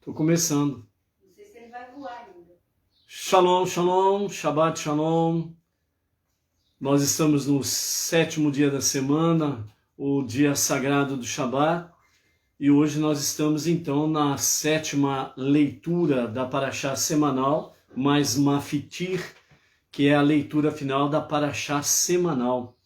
Tô começando. Não sei se ele vai voar ainda. Shalom, shalom, Shabbat shalom. Nós estamos no 7º dia da semana, o dia sagrado do Shabbat, e hoje nós estamos então na 7ª leitura da Parashá semanal, mais Mafitir, que é a leitura final da Parashá semanal.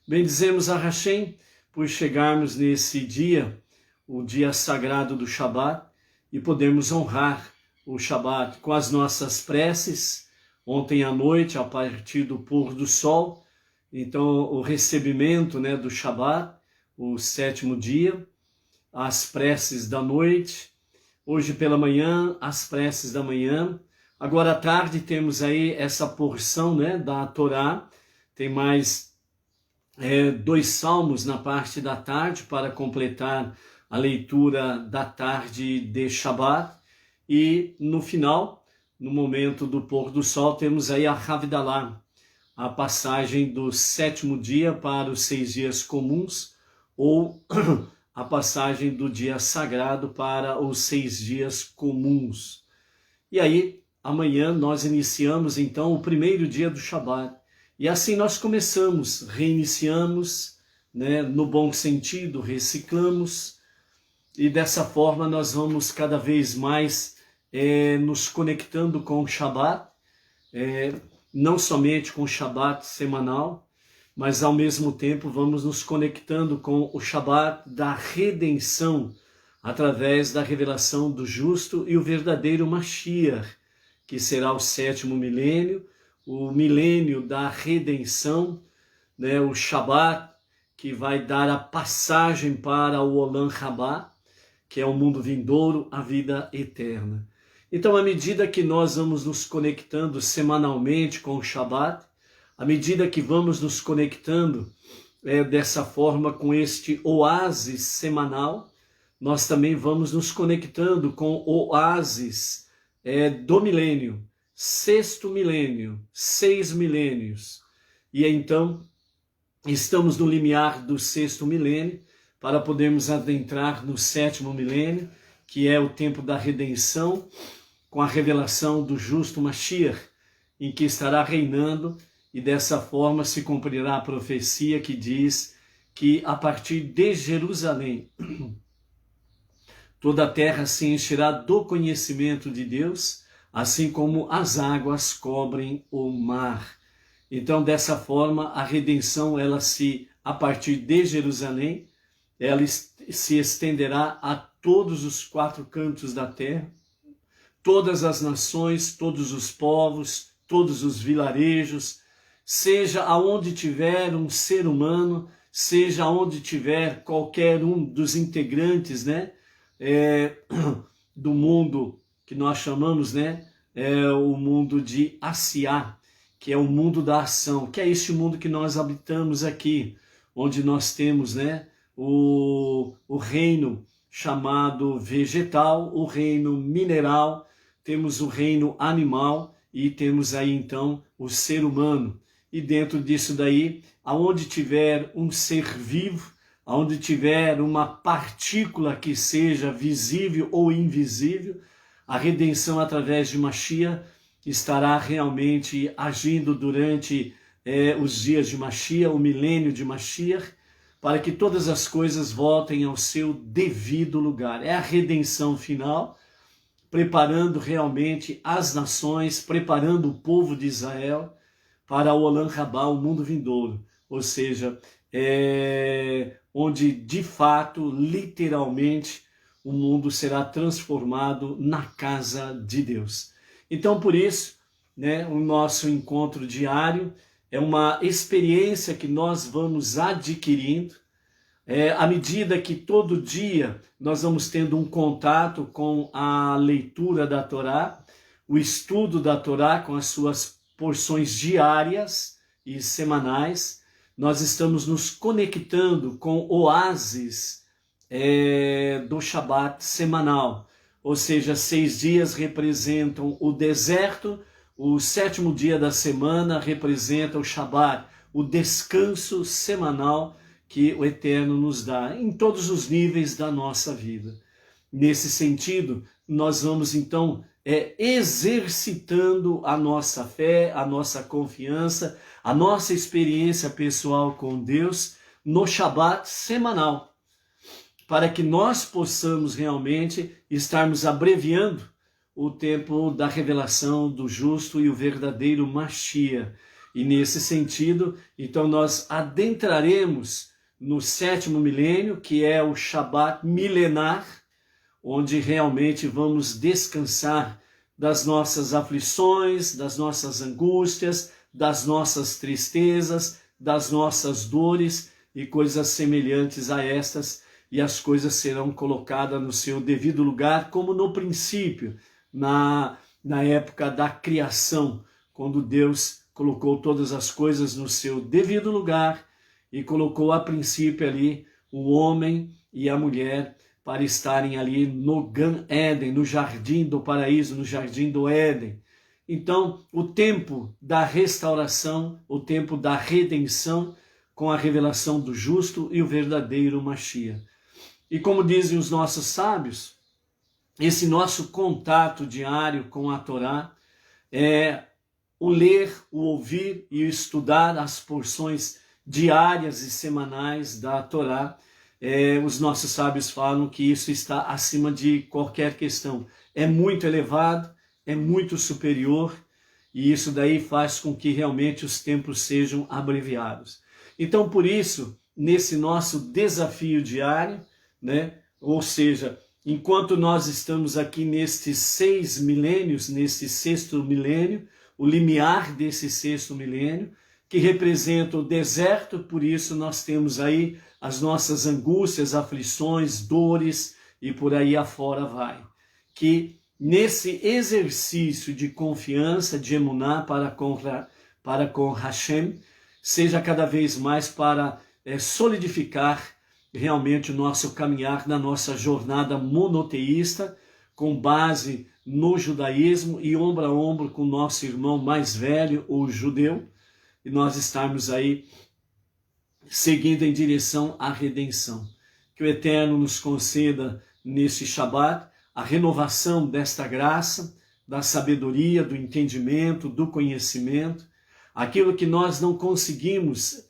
Bendizemos a Hashem por chegarmos nesse dia, o dia sagrado do Shabbat, e podemos honrar o Shabbat com as nossas preces. Ontem à noite, a partir do pôr do sol, então o recebimento, do Shabbat, o 7º dia, as preces da noite. Hoje pela manhã, as preces da manhã. Agora à tarde temos aí essa porção, da Torá. Tem mais 2 salmos na parte da tarde para completar a leitura da tarde de Shabbat. E no final, no momento do pôr do sol, temos aí a Havdalah, a passagem do 7º dia para os 6 dias comuns, ou a passagem do dia sagrado para os 6 dias comuns. E aí, amanhã nós iniciamos então o primeiro dia do Shabbat. E assim nós começamos, reiniciamos, no bom sentido, reciclamos, e dessa forma nós vamos cada vez mais nos conectando com o Shabbat, não somente com o Shabbat semanal, mas ao mesmo tempo vamos nos conectando com o Shabbat da redenção, através da revelação do justo e o verdadeiro Mashiach, que será o 7º milênio, o milênio da redenção, o Shabbat, que vai dar a passagem para o Olam Rabá, que é o mundo vindouro, a vida eterna. Então, à medida que nós vamos nos conectando semanalmente com o Shabbat, à medida que vamos nos conectando dessa forma com este oásis semanal, nós também vamos nos conectando com o oásis do milênio, 6º milênio, 6 milênios. E então, estamos no limiar do 6º milênio, para podermos adentrar no 7º milênio, que é o tempo da redenção, com a revelação do justo Mashiach, em que estará reinando, e dessa forma se cumprirá a profecia que diz que a partir de Jerusalém, toda a terra se encherá do conhecimento de Deus, assim como as águas cobrem o mar. Então, dessa forma, a redenção, a partir de Jerusalém, ela se estenderá a todos os 4 cantos da terra, todas as nações, todos os povos, todos os vilarejos, seja aonde tiver um ser humano, seja aonde tiver qualquer um dos integrantes, do mundo que nós chamamos, o mundo de Asiá, que é o mundo da ação, que é este mundo que nós habitamos aqui, onde nós temos, o reino chamado vegetal, o reino mineral, temos o reino animal e temos aí então o ser humano. E dentro disso daí, aonde tiver um ser vivo, aonde tiver uma partícula que seja visível ou invisível, a redenção através de Mashiach estará realmente agindo durante os dias de Mashiach, o milênio de Mashiach, para que todas as coisas voltem ao seu devido lugar. É a redenção final, preparando realmente as nações, preparando o povo de Israel para o Olam Rabá, o mundo vindouro. Ou seja, onde de fato, literalmente, o mundo será transformado na casa de Deus. Então, por isso, o nosso encontro diário é uma experiência que nós vamos adquirindo, à medida que todo dia nós vamos tendo um contato com a leitura da Torá, o estudo da Torá com as suas porções diárias e semanais, nós estamos nos conectando com oásis do Shabbat semanal, ou seja, 6 dias representam o deserto, o 7º dia da semana representa o Shabbat, o descanso semanal que o Eterno nos dá em todos os níveis da nossa vida. Nesse sentido, nós vamos então exercitando a nossa fé, a nossa confiança, a nossa experiência pessoal com Deus no Shabat semanal, para que nós possamos realmente estarmos abreviando o tempo da revelação do justo e o verdadeiro Mashiach. E nesse sentido, então nós adentraremos no 7º milênio, que é o Shabat milenar, onde realmente vamos descansar das nossas aflições, das nossas angústias, das nossas tristezas, das nossas dores e coisas semelhantes a estas, e as coisas serão colocadas no seu devido lugar, como no princípio, na época da criação, quando Deus colocou todas as coisas no seu devido lugar e colocou a princípio ali o homem e a mulher para estarem ali no Gan Éden, no jardim do paraíso, no jardim do Éden. Então, o tempo da restauração, o tempo da redenção, com a revelação do justo e o verdadeiro Mashiach. E como dizem os nossos sábios, esse nosso contato diário com a Torá é o ler, o ouvir e o estudar as porções diárias e semanais da Torá. Os nossos sábios falam que isso está acima de qualquer questão. É muito elevado, é muito superior, e isso daí faz com que realmente os tempos sejam abreviados. Então, por isso, nesse nosso desafio diário, né? Ou seja, enquanto nós estamos aqui nestes 6 milênios, nesse 6º milênio, o limiar desse 6º milênio, que representa o deserto, por isso nós temos aí as nossas angústias, aflições, dores e por aí afora vai. Que nesse exercício de confiança, de emuná para com Hashem, seja cada vez mais para solidificar realmente o nosso caminhar na nossa jornada monoteísta, com base no judaísmo e ombro a ombro com o nosso irmão mais velho, o judeu, e nós estarmos aí seguindo em direção à redenção. Que o Eterno nos conceda nesse Shabat a renovação desta graça, da sabedoria, do entendimento, do conhecimento, aquilo que nós não conseguimos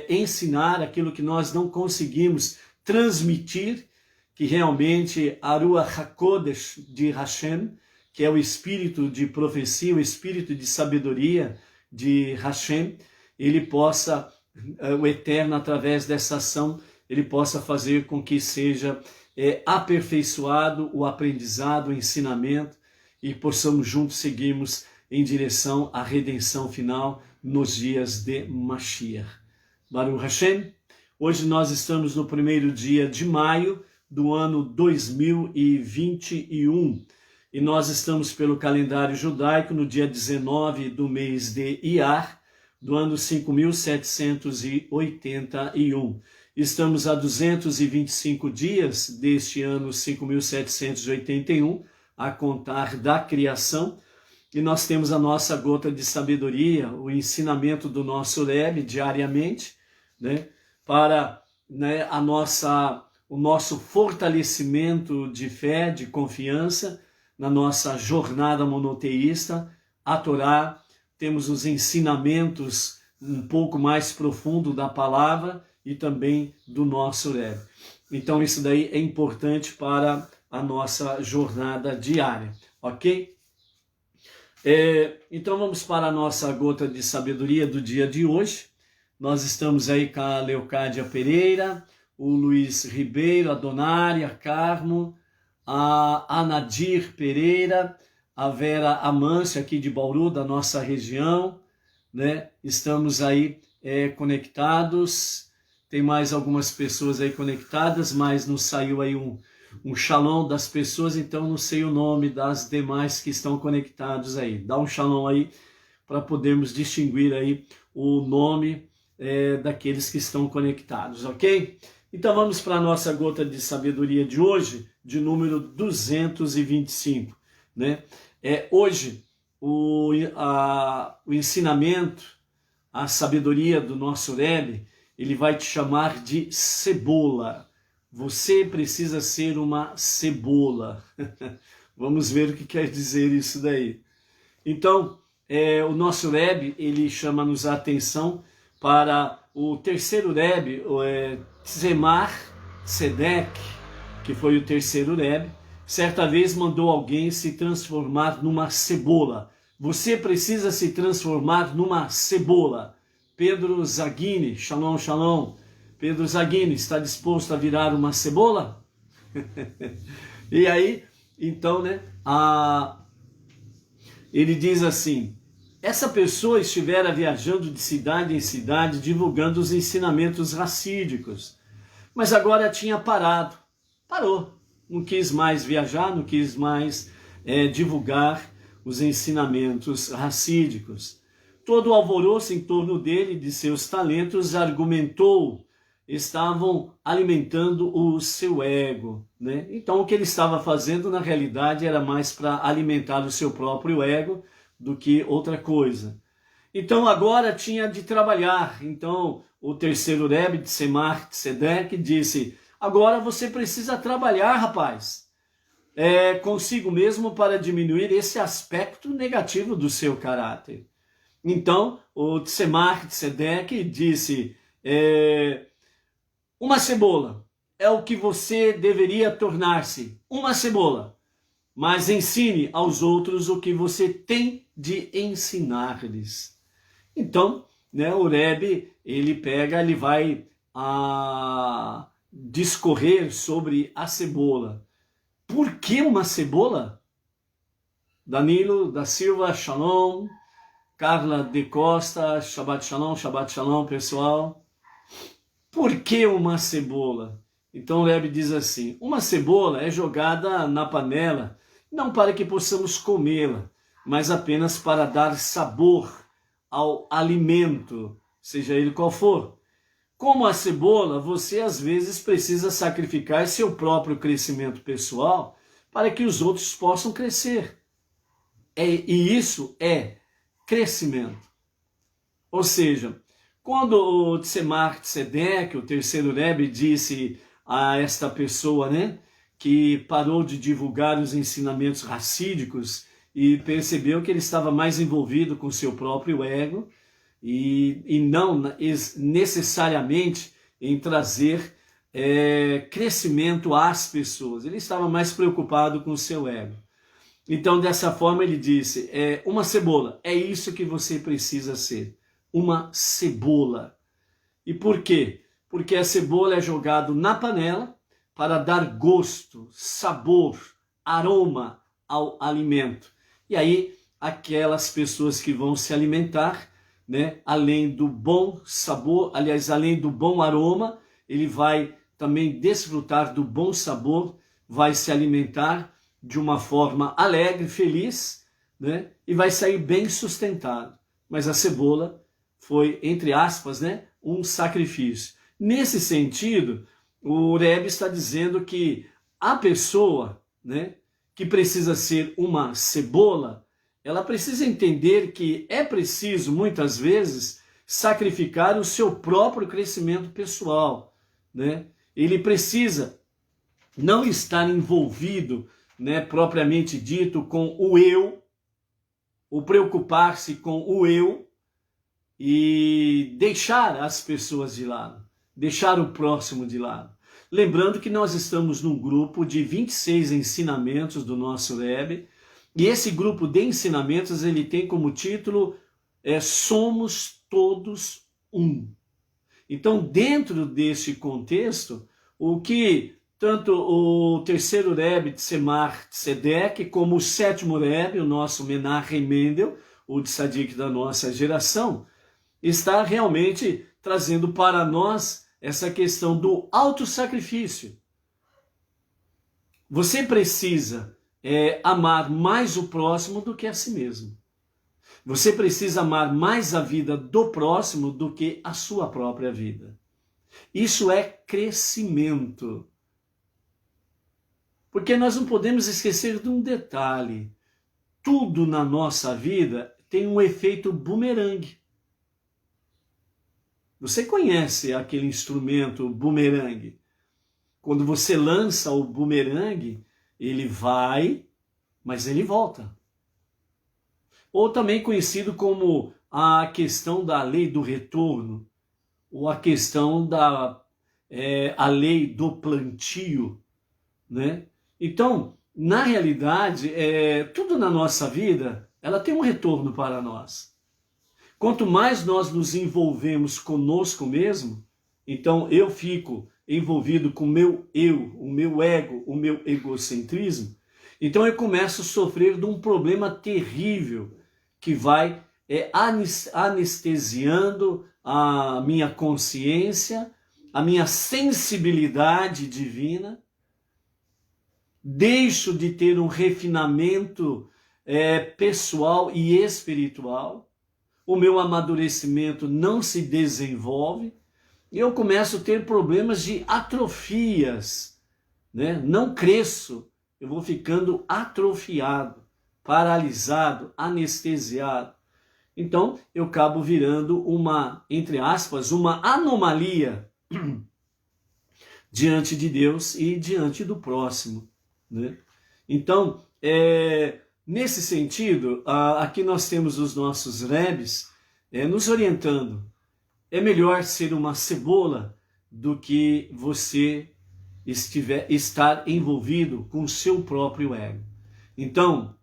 ensinar, aquilo que nós não conseguimos transmitir, que realmente a Ruach HaKodesh de Hashem, que é o espírito de profecia, o espírito de sabedoria de Hashem, ele possa, o Eterno, através dessa ação, ele possa fazer com que seja aperfeiçoado o aprendizado, o ensinamento, e possamos juntos seguirmos em direção à redenção final nos dias de Mashiach. Baruch Hashem, hoje nós estamos no 1º dia de maio do ano 2021, e nós estamos pelo calendário judaico no dia 19 do mês de Iyar, do ano 5781. Estamos a 225 dias deste ano 5781, a contar da criação, e nós temos a nossa gota de sabedoria, o ensinamento do nosso Rebbe diariamente, né, para o nosso fortalecimento de fé, de confiança na nossa jornada monoteísta, a Torá. Temos os ensinamentos um pouco mais profundo da palavra e também do nosso Rebbe. Então isso daí é importante para a nossa jornada diária, ok? Então vamos para a nossa gota de sabedoria do dia de hoje. Nós estamos aí com a Leocádia Pereira, o Luiz Ribeiro, a Donária Carmo, a Anadir Pereira, a Vera Amância aqui de Bauru, da nossa região, né? Estamos aí conectados, tem mais algumas pessoas aí conectadas, mas não saiu aí um shalom das pessoas, então não sei o nome das demais que estão conectados aí. Dá um shalom aí para podermos distinguir aí o nome daqueles que estão conectados, ok? Então vamos para a nossa gota de sabedoria de hoje, de número 225, né? Hoje o ensinamento, a sabedoria do nosso Rebbe, ele vai te chamar de cebola. você precisa ser uma cebola. Vamos ver o que quer dizer isso daí. Então, o nosso Rebbe, ele chama-nos a atenção para o terceiro Rebbe, Tzemach Tzedek, que foi o terceiro Rebbe. Certa vez mandou alguém se transformar numa cebola. Você precisa se transformar numa cebola. Pedro Zaghini, shalom, shalom. Pedro Zaghini, está disposto a virar uma cebola? E aí, então, né, ele diz assim, essa pessoa estivera viajando de cidade em cidade, divulgando os ensinamentos racídicos, mas agora tinha parou, não quis mais viajar, não quis mais divulgar os ensinamentos racídicos. Todo o alvoroço em torno dele, de seus talentos, argumentou, estavam alimentando o seu ego, né? Então o que ele estava fazendo na realidade era mais para alimentar o seu próprio ego do que outra coisa. Então agora tinha de trabalhar. Então o terceiro Rebbe, Tzemach Tzedek, disse, agora você precisa trabalhar, rapaz, consigo mesmo para diminuir esse aspecto negativo do seu caráter. Então o Tzemach Tzedek disse, uma cebola é o que você deveria tornar-se, uma cebola, mas ensine aos outros o que você tem de ensinar-lhes. Então, né, o Rebbe, ele vai discorrer sobre a cebola. Por que uma cebola? Danilo da Silva, shalom. Carla de Costa, Shabbat Shalom, pessoal. Por que uma cebola? Então o Rebbe diz assim, uma cebola é jogada na panela, não para que possamos comê-la, mas apenas para dar sabor ao alimento, seja ele qual for. Como a cebola, você às vezes precisa sacrificar seu próprio crescimento pessoal para que os outros possam crescer. E isso é crescimento. Ou seja, quando o Tzemach Tzedek, o terceiro Rebbe, disse a esta pessoa, né, que parou de divulgar os ensinamentos racídicos e percebeu que ele estava mais envolvido com seu próprio ego e não necessariamente em trazer crescimento às pessoas. Ele estava mais preocupado com o seu ego. Então, dessa forma, ele disse, uma cebola, é isso que você precisa ser, uma cebola. E por quê? Porque a cebola é jogada na panela para dar gosto, sabor, aroma ao alimento. E aí, aquelas pessoas que vão se alimentar, né, além do bom sabor, aliás, além do bom aroma, ele vai também desfrutar do bom sabor, vai se alimentar de uma forma alegre, feliz, né, e vai sair bem sustentado. Mas a cebola foi, entre aspas, né, um sacrifício. Nesse sentido, o Rebbe está dizendo que a pessoa, né, que precisa ser uma cebola, ela precisa entender que é preciso, muitas vezes, sacrificar o seu próprio crescimento pessoal, né? Ele precisa não estar envolvido, né, propriamente dito, com o eu, o preocupar-se com o eu e deixar as pessoas de lado, deixar o próximo de lado. Lembrando que nós estamos num grupo de 26 ensinamentos do nosso Rebbe, e esse grupo de ensinamentos ele tem como título Somos Todos Um. Então, dentro desse contexto, o que tanto o terceiro Rebbe, Tzemach Tzedek, como o sétimo Rebbe, o nosso Menachem Mendel, o tzadik da nossa geração, está realmente trazendo para nós essa questão do autossacrifício. Você precisa amar mais o próximo do que a si mesmo. Você precisa amar mais a vida do próximo do que a sua própria vida. Isso é crescimento. Porque nós não podemos esquecer de um detalhe. Tudo na nossa vida tem um efeito bumerangue. Você conhece aquele instrumento bumerangue? Quando você lança o bumerangue, ele vai, mas ele volta. Ou também conhecido como a questão da lei do retorno, ou a questão a lei do plantio, né? Então, na realidade, tudo na nossa vida, ela tem um retorno para nós. Quanto mais nós nos envolvemos conosco mesmo, então eu fico envolvido com o meu eu, o meu ego, o meu egocentrismo, então eu começo a sofrer de um problema terrível que vai anestesiando a minha consciência, a minha sensibilidade divina, deixo de ter um refinamento pessoal e espiritual, o meu amadurecimento não se desenvolve, e eu começo a ter problemas de atrofias, né? Não cresço, eu vou ficando atrofiado, paralisado, anestesiado. Então, eu acabo virando uma, entre aspas, uma anomalia diante de Deus e diante do próximo, né? Então, nesse sentido, aqui nós temos os nossos rebes nos orientando. É melhor ser uma cebola do que você estar envolvido com o seu próprio ego. Então,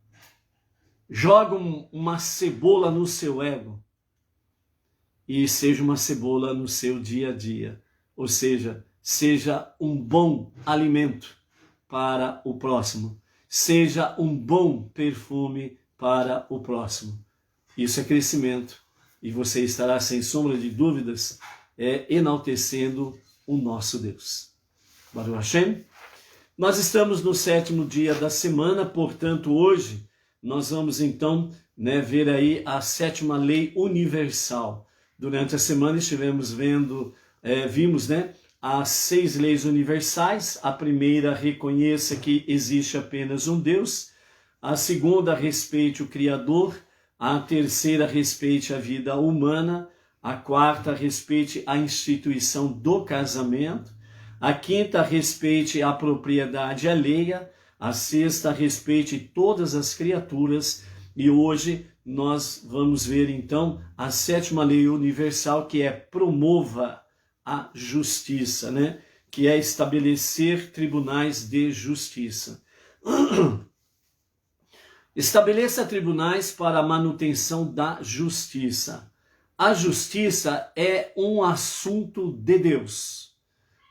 joga uma cebola no seu ego e seja uma cebola no seu dia a dia. Ou seja um bom alimento para o próximo. Seja um bom perfume para o próximo. Isso é crescimento. E você estará, sem sombra de dúvidas, enaltecendo o nosso Deus. Baruch Hashem. Nós estamos no 7º dia da semana, portanto, hoje nós vamos então ver aí a 7ª lei universal. Durante a semana vimos as 6 leis universais. A primeira, reconheça que existe apenas um Deus. A segunda, respeite o Criador. A terceira, respeite a vida humana. A quarta, respeite a instituição do casamento. A quinta, respeite a propriedade alheia. A sexta, respeite todas as criaturas. E hoje nós vamos ver então a 7ª lei universal, que é promova a justiça, que é estabelecer tribunais de justiça. Estabeleça tribunais para a manutenção da justiça. A justiça é um assunto de Deus,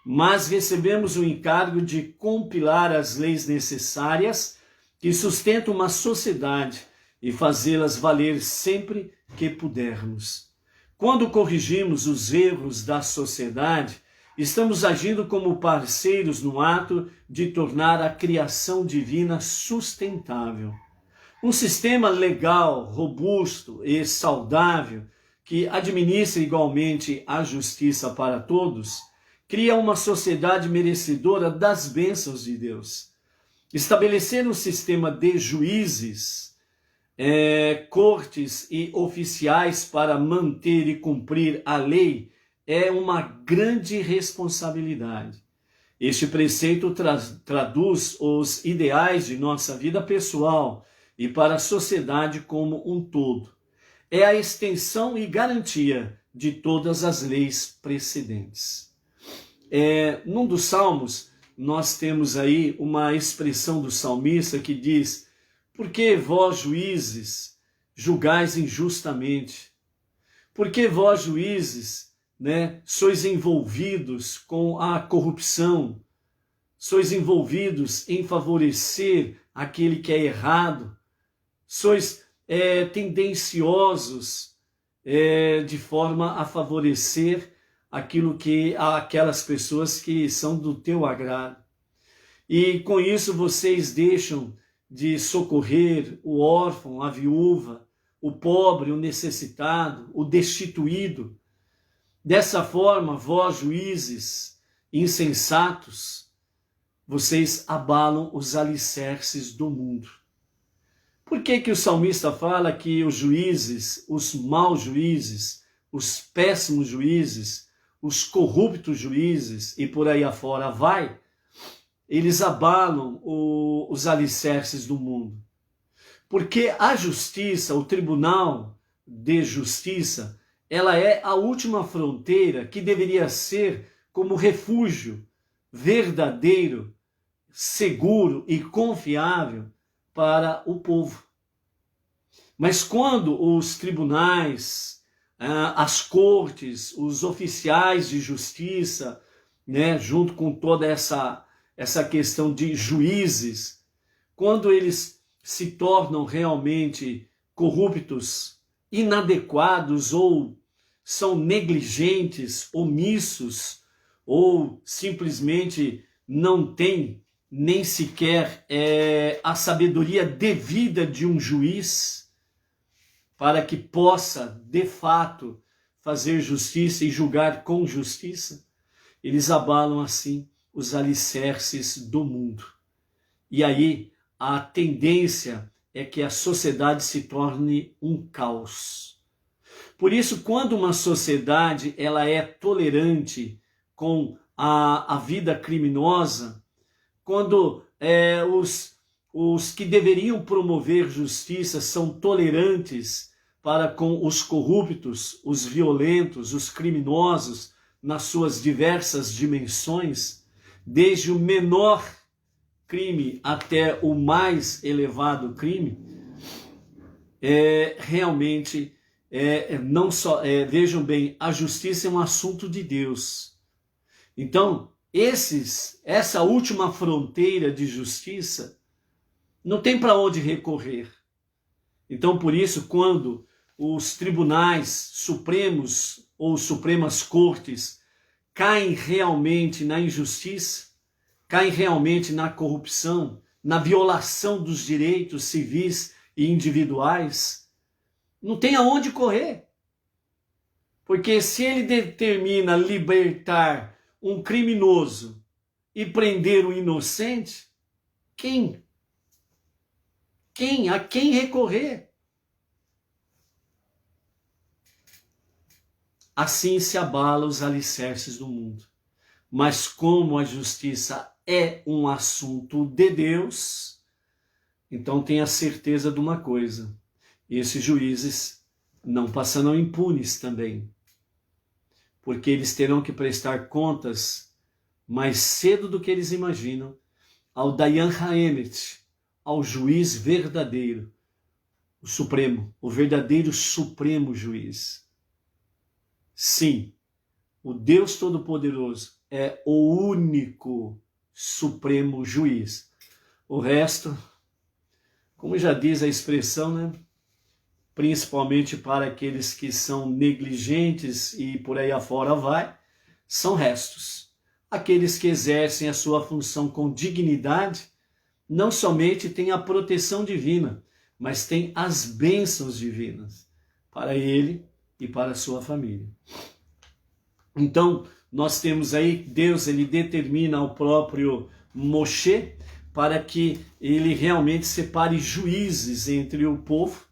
mas recebemos o encargo de compilar as leis necessárias que sustentam uma sociedade e fazê-las valer sempre que pudermos. Quando corrigimos os erros da sociedade, estamos agindo como parceiros no ato de tornar a criação divina sustentável. Um sistema legal, robusto e saudável, que administra igualmente a justiça para todos, cria uma sociedade merecedora das bênçãos de Deus. Estabelecer um sistema de juízes, cortes e oficiais para manter e cumprir a lei é uma grande responsabilidade. Este preceito traduz os ideais de nossa vida pessoal e para a sociedade como um todo. É a extensão e garantia de todas as leis precedentes. Num dos salmos, nós temos aí uma expressão do salmista que diz: por que vós, juízes, julgais injustamente? Por que vós, juízes, sois envolvidos com a corrupção? Sois envolvidos em favorecer aquele que é errado? Sois tendenciosos de forma a favorecer aquelas pessoas que são do teu agrado. E com isso vocês deixam de socorrer o órfão, a viúva, o pobre, o necessitado, o destituído. Dessa forma, vós, juízes insensatos, vocês abalam os alicerces do mundo. Por que o salmista fala que os juízes, os maus juízes, os péssimos juízes, os corruptos juízes e por aí afora vai, eles abalam os alicerces do mundo. Porque a justiça, o tribunal de justiça, ela é a última fronteira que deveria ser como refúgio verdadeiro, seguro e confiável para o povo. Mas quando os tribunais, as cortes, os oficiais de justiça, né, junto com toda essa questão de juízes, quando eles se tornam realmente corruptos, inadequados ou são negligentes, omissos, ou simplesmente não têm nem sequer a sabedoria devida de um juiz para que possa, de fato, fazer justiça e julgar com justiça, eles abalam assim os alicerces do mundo. E aí a tendência é que a sociedade se torne um caos. Por isso, quando uma sociedade ela é tolerante com a vida criminosa, quando os que deveriam promover justiça são tolerantes para com os corruptos, os violentos, os criminosos, nas suas diversas dimensões, desde o menor crime até o mais elevado crime, realmente, não só, vejam bem, a justiça é um assunto de Deus. Então, essa última fronteira de justiça não tem para onde recorrer. Então, por isso, quando os tribunais supremos ou supremas cortes caem realmente na injustiça, caem realmente na corrupção, na violação dos direitos civis e individuais, não tem aonde correr. Porque se ele determina libertar um criminoso e prender o inocente, quem? A quem recorrer? Assim se abala os alicerces do mundo. Mas como a justiça é um assunto de Deus, então tenha certeza de uma coisa: esses juízes não passarão impunes também, porque eles terão que prestar contas mais cedo do que eles imaginam ao Dayan Haemet, ao juiz verdadeiro, o supremo, o verdadeiro supremo juiz. Sim, o Deus Todo-Poderoso é o único supremo juiz. O resto, como já diz a expressão, né? Principalmente para aqueles que são negligentes e por aí afora vai, são restos. Aqueles que exercem a sua função com dignidade, não somente têm a proteção divina, mas têm as bênçãos divinas para ele e para a sua família. Então, nós temos aí, Deus ele determina o próprio Moshe para que ele realmente separe juízes entre o povo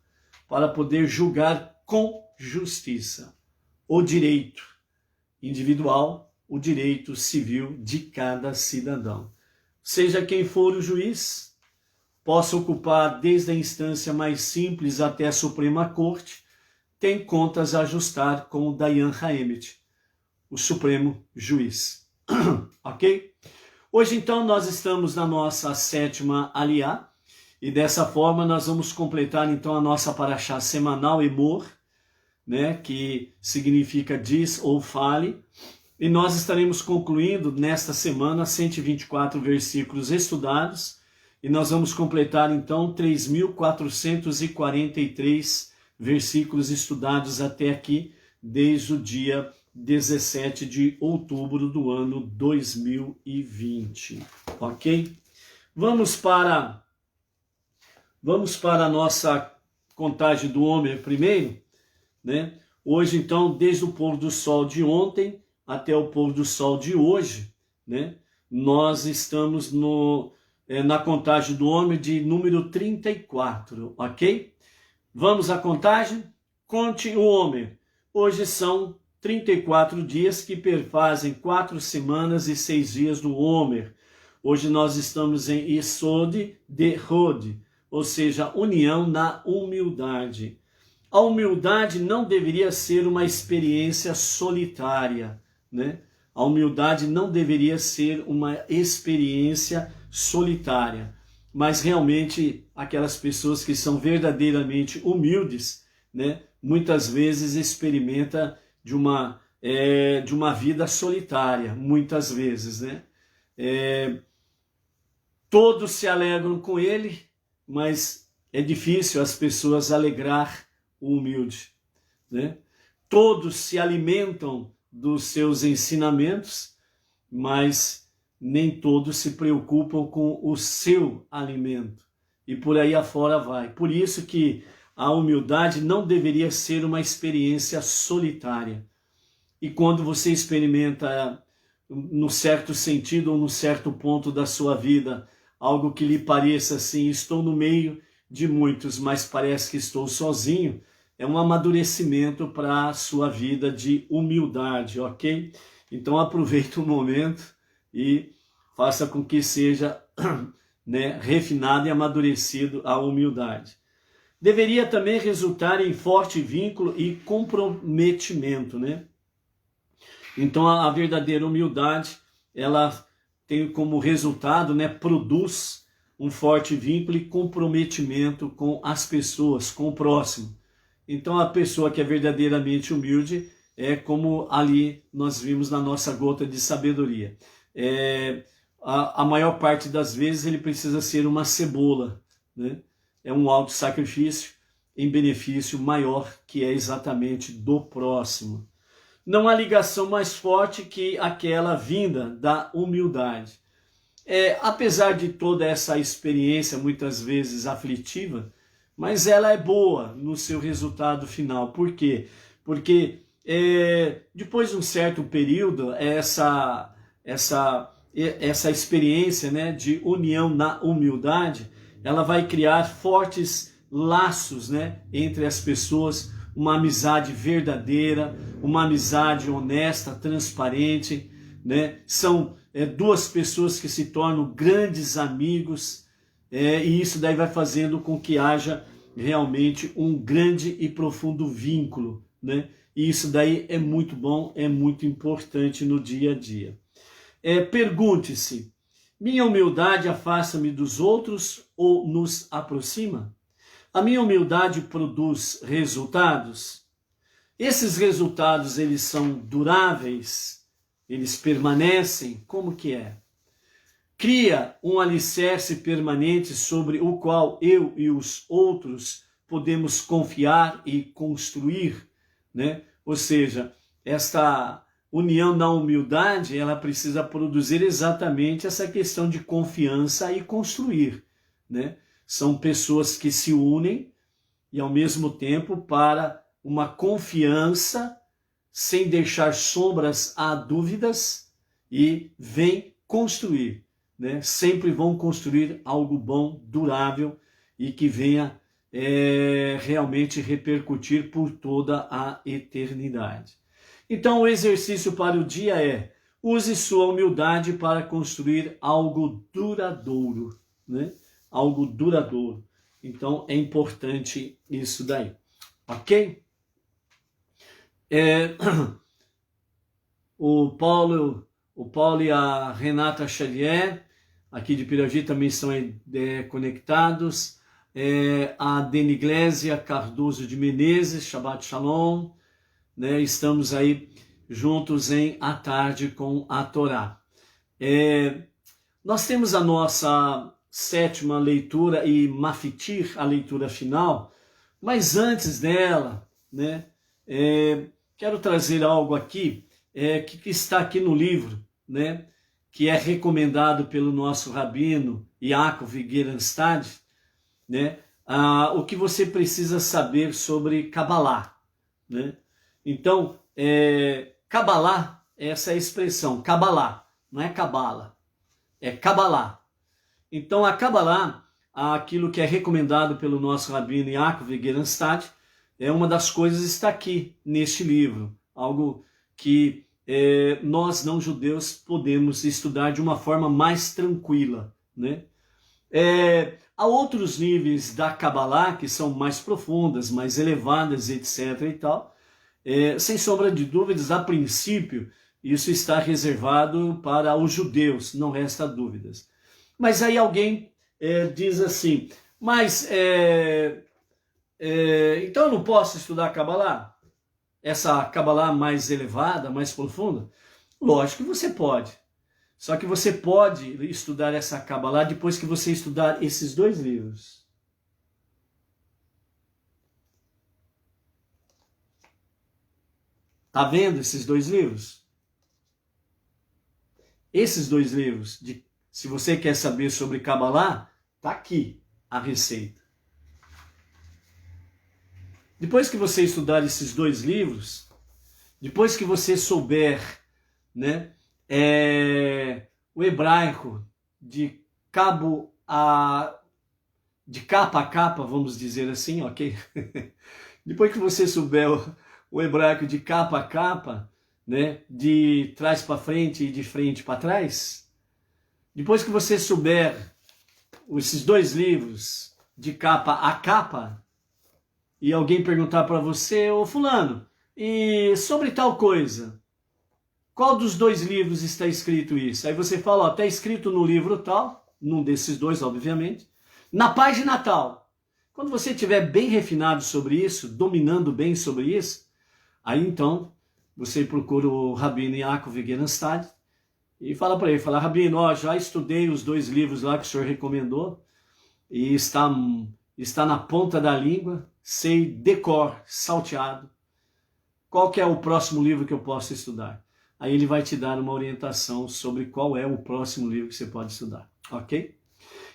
para poder julgar com justiça o direito individual, o direito civil de cada cidadão. Seja quem for o juiz, possa ocupar desde a instância mais simples até a Suprema Corte, tem contas a ajustar com o Dayan Haemet, o Supremo Juiz. Ok? Hoje, então, nós estamos na nossa 7ª Aliá, e dessa forma nós vamos completar, então, a nossa paraxá semanal, Emor, né, que significa diz ou fale, e nós estaremos concluindo nesta semana 124 versículos estudados, e nós vamos completar, então, 3.443 versículos estudados até aqui, desde o dia 17 de outubro do ano 2020, ok? Vamos para a nossa contagem do Homer primeiro, né? Hoje, então, desde o pôr do sol de ontem até o pôr do sol de hoje, né? Nós estamos na contagem do Homer de número 34, ok? Vamos à contagem? Conte o Homer. Hoje são 34 dias que perfazem 4 semanas e 6 dias do Homer. Hoje nós estamos em Yesod de Hod, ou seja, união na humildade. A humildade não deveria ser uma experiência solitária, né? A humildade não deveria ser uma experiência solitária, mas realmente aquelas pessoas que são verdadeiramente humildes, né, muitas vezes experimenta de uma vida solitária, muitas vezes, né? Todos se alegram com ele, mas é difícil as pessoas alegrar o humilde, né? Todos se alimentam dos seus ensinamentos, mas nem todos se preocupam com o seu alimento. E por aí afora vai. Por isso que a humildade não deveria ser uma experiência solitária. E quando você experimenta, no certo sentido ou no certo ponto da sua vida, algo que lhe pareça assim, estou no meio de muitos, mas parece que estou sozinho, é um amadurecimento para a sua vida de humildade, ok? Então aproveite o momento e faça com que seja né, refinado e amadurecido a humildade. Deveria também resultar em forte vínculo e comprometimento, né? Então a verdadeira humildade, ela tem como resultado, né, produz um forte vínculo e comprometimento com as pessoas, com o próximo. Então a pessoa que é verdadeiramente humilde é como ali nós vimos na nossa gota de sabedoria. A maior parte das vezes ele precisa ser uma cebola, né? É um auto-sacrifício em benefício maior, que é exatamente do próximo. Não há ligação mais forte que aquela vinda da humildade. Apesar de toda essa experiência, muitas vezes aflitiva, mas ela é boa no seu resultado final. Por quê? Porque depois de um certo período, essa experiência, né, de união na humildade, ela vai criar fortes laços, né, entre as pessoas, uma amizade verdadeira, uma amizade honesta, transparente, né? São duas pessoas que se tornam grandes amigos, e isso daí vai fazendo com que haja realmente um grande e profundo vínculo, né? E isso daí é muito bom, é muito importante no dia a dia. Pergunte-se, minha humildade afasta-me dos outros ou nos aproxima? A minha humildade produz resultados? Esses resultados, eles são duráveis? Eles permanecem? Como que é? Cria um alicerce permanente sobre o qual eu e os outros podemos confiar e construir, né? Ou seja, esta união na humildade, ela precisa produzir exatamente essa questão de confiança e construir, né? São pessoas que se unem e ao mesmo tempo para uma confiança sem deixar sombras a dúvidas e vem construir, né? Sempre vão construir algo bom, durável e que venha realmente repercutir por toda a eternidade. Então o exercício para o dia é: use sua humildade para construir algo duradouro, né? Algo duradouro. Então é importante isso daí, ok? O Paulo e a Renata Xavier, aqui de Piraji, também estão conectados. A Deniglésia Cardoso de Menezes, Shabbat Shalom, né? Estamos aí juntos em A Tarde com a Torá. Nós temos a nossa sétima leitura e Mafitir, a leitura final, mas antes dela, né, quero trazer algo aqui que está aqui no livro, né, que é recomendado pelo nosso rabino Yaakov Gerenstad, né, o que você precisa saber sobre Kabbalah, né? Então, Kabbalah, essa é a expressão, Kabbalah, não é Kabbalah, é Kabbalah. Então, a Kabbalah, aquilo que é recomendado pelo nosso rabino Yaakov Gerenstad, uma das coisas está aqui neste livro, algo que nós não judeus podemos estudar de uma forma mais tranquila, né? Há outros níveis da Kabbalah que são mais profundas, mais elevadas, etc. e tal. Sem sombra de dúvidas, a princípio, isso está reservado para os judeus, não resta dúvidas. Mas aí alguém diz assim, mas então eu não posso estudar Kabbalah? Essa Kabbalah mais elevada, mais profunda? Lógico que você pode. Só que você pode estudar essa Kabbalah depois que você estudar esses dois livros. Tá vendo esses dois livros? Esses dois livros, se você quer saber sobre Kabbalah, tá aqui a receita. Depois que você estudar esses dois livros, depois que você souber, né, o hebraico de capa a capa, vamos dizer assim, ok? Depois que você souber o hebraico de capa a capa, né, de trás para frente e de frente para trás, depois que você souber esses dois livros de capa a capa, e alguém perguntar para você, ô fulano, e sobre tal coisa, qual dos dois livros está escrito isso? Aí você fala, ó, está escrito no livro tal, num desses dois, obviamente, na página tal. Quando você estiver bem refinado sobre isso, dominando bem sobre isso, aí então você procura o Rabino Yaakov Gerenstad e fala para ele, Rabino, ó, já estudei os dois livros lá que o senhor recomendou e está na ponta da língua, sei decor, salteado. Qual que é o próximo livro que eu posso estudar? Aí ele vai te dar uma orientação sobre qual é o próximo livro que você pode estudar, ok?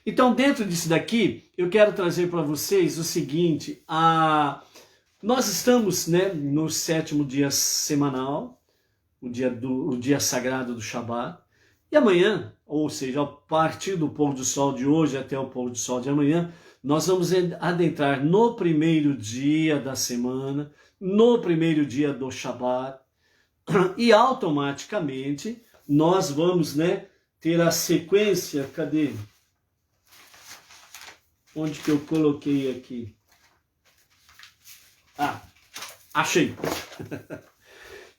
Então, dentro disso daqui, eu quero trazer para vocês o seguinte, nós estamos, né, no 7º dia semanal, o dia sagrado do Shabat, e amanhã, ou seja, a partir do pôr do sol de hoje até o pôr do sol de amanhã, nós vamos adentrar no primeiro dia da semana, no primeiro dia do Shabat, e automaticamente nós vamos, né, ter a sequência, cadê? Onde que eu coloquei aqui? Ah, achei!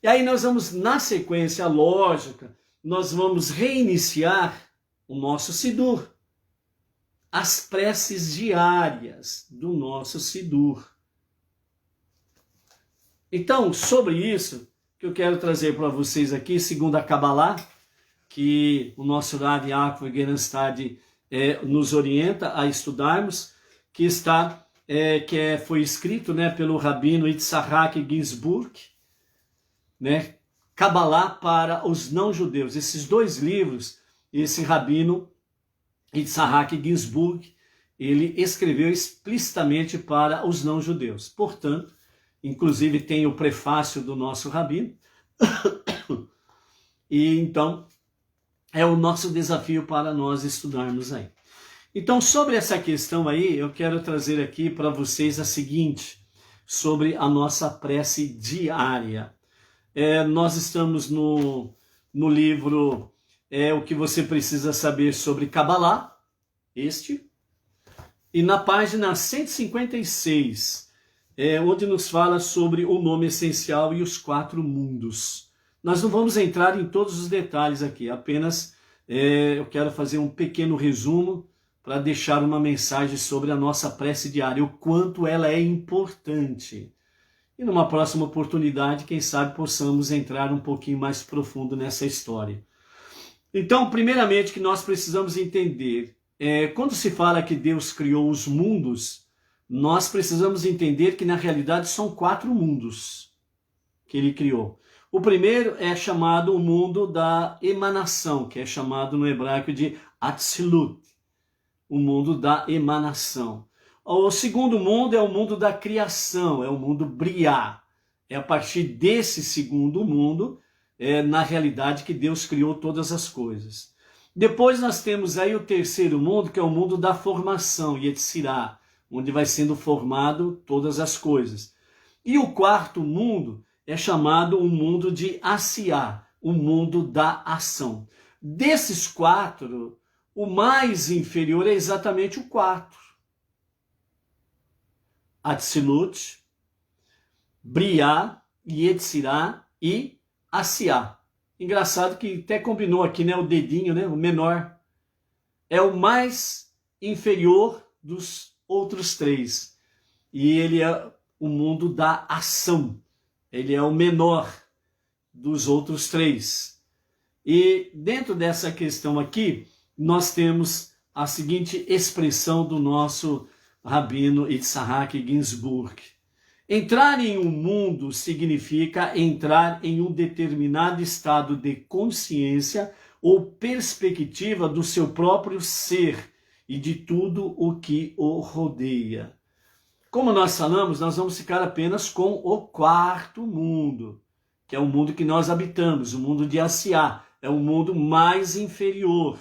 E aí nós vamos, na sequência lógica, nós vamos reiniciar o nosso Sidur, as preces diárias do nosso Sidur. Então, sobre isso, que eu quero trazer para vocês aqui, segundo a Kabbalah, que o nosso Rav Yaakov Gerenstad nos orienta a estudarmos, que foi escrito, né, pelo Rabino Yitzhak Ginsburg, né, Kabbalah para os não-judeus. Esses dois livros, esse Rabino Yitzhak Ginsburg, ele escreveu explicitamente para os não-judeus. Portanto, inclusive tem o prefácio do nosso Rabino, e então é o nosso desafio para nós estudarmos aí. Então, sobre essa questão aí, eu quero trazer aqui para vocês a seguinte, sobre a nossa prece diária. Nós estamos no livro O que você precisa saber sobre Kabbalah, e na página 156, onde nos fala sobre o nome essencial e os 4 mundos. Nós não vamos entrar em todos os detalhes aqui, apenas eu quero fazer um pequeno resumo para deixar uma mensagem sobre a nossa prece diária, o quanto ela é importante. E numa próxima oportunidade, quem sabe possamos entrar um pouquinho mais profundo nessa história. Então, primeiramente, que nós precisamos entender, quando se fala que Deus criou os mundos, nós precisamos entender que na realidade são 4 mundos que ele criou. O primeiro é chamado o mundo da emanação, que é chamado no hebraico de Atzilut, o mundo da emanação. O segundo mundo é o mundo da criação, é o mundo Briá. É a partir desse segundo mundo, na realidade, que Deus criou todas as coisas. Depois nós temos aí o terceiro mundo, que é o mundo da formação, Yetzirah, onde vai sendo formado todas as coisas. E o quarto mundo é chamado o mundo de Asiá, o mundo da ação. Desses 4, o mais inferior é exatamente o 4. Atzilut, Briá, Yetzirá e Asiá. Engraçado que até combinou aqui, né, o dedinho, né, o menor. É o mais inferior dos outros 3. E ele é o mundo da ação. Ele é o menor dos outros 3. E dentro dessa questão aqui, nós temos a seguinte expressão do nosso Rabino Yitzhak Ginsburg. Entrar em um mundo significa entrar em um determinado estado de consciência ou perspectiva do seu próprio ser e de tudo o que o rodeia. Como nós falamos, nós vamos ficar apenas com o 4º mundo, que é o mundo que nós habitamos, o mundo de Asiá. É o mundo mais inferior,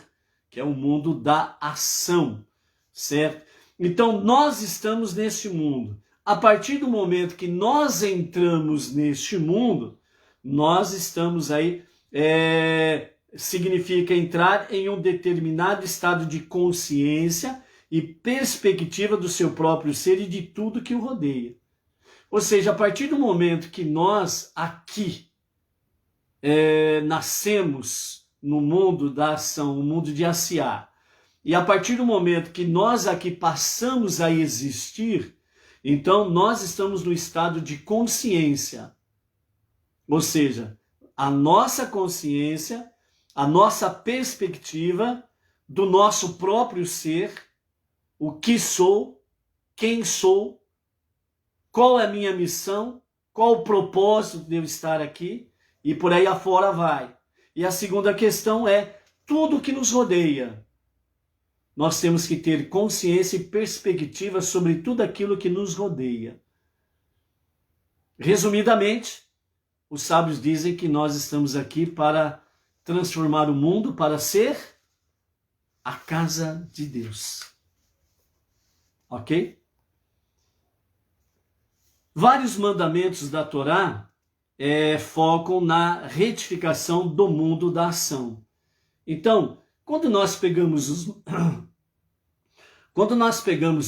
que é o mundo da ação, certo? Então, nós estamos neste mundo. A partir do momento que nós entramos neste mundo, nós estamos aí, significa entrar em um determinado estado de consciência e perspectiva do seu próprio ser e de tudo que o rodeia. Ou seja, a partir do momento que nós aqui nascemos no mundo da ação, o mundo de Asiá, e a partir do momento que nós aqui passamos a existir, então nós estamos no estado de consciência. Ou seja, a nossa consciência, a nossa perspectiva do nosso próprio ser, o que sou, quem sou, qual é a minha missão, qual o propósito de eu estar aqui, e por aí afora vai. E a segunda questão é tudo que nos rodeia. Nós temos que ter consciência e perspectiva sobre tudo aquilo que nos rodeia. Resumidamente, os sábios dizem que nós estamos aqui para transformar o mundo, para ser a casa de Deus. Ok? Vários mandamentos da Torá focam na retificação do mundo da ação. Então, quando nós pegamos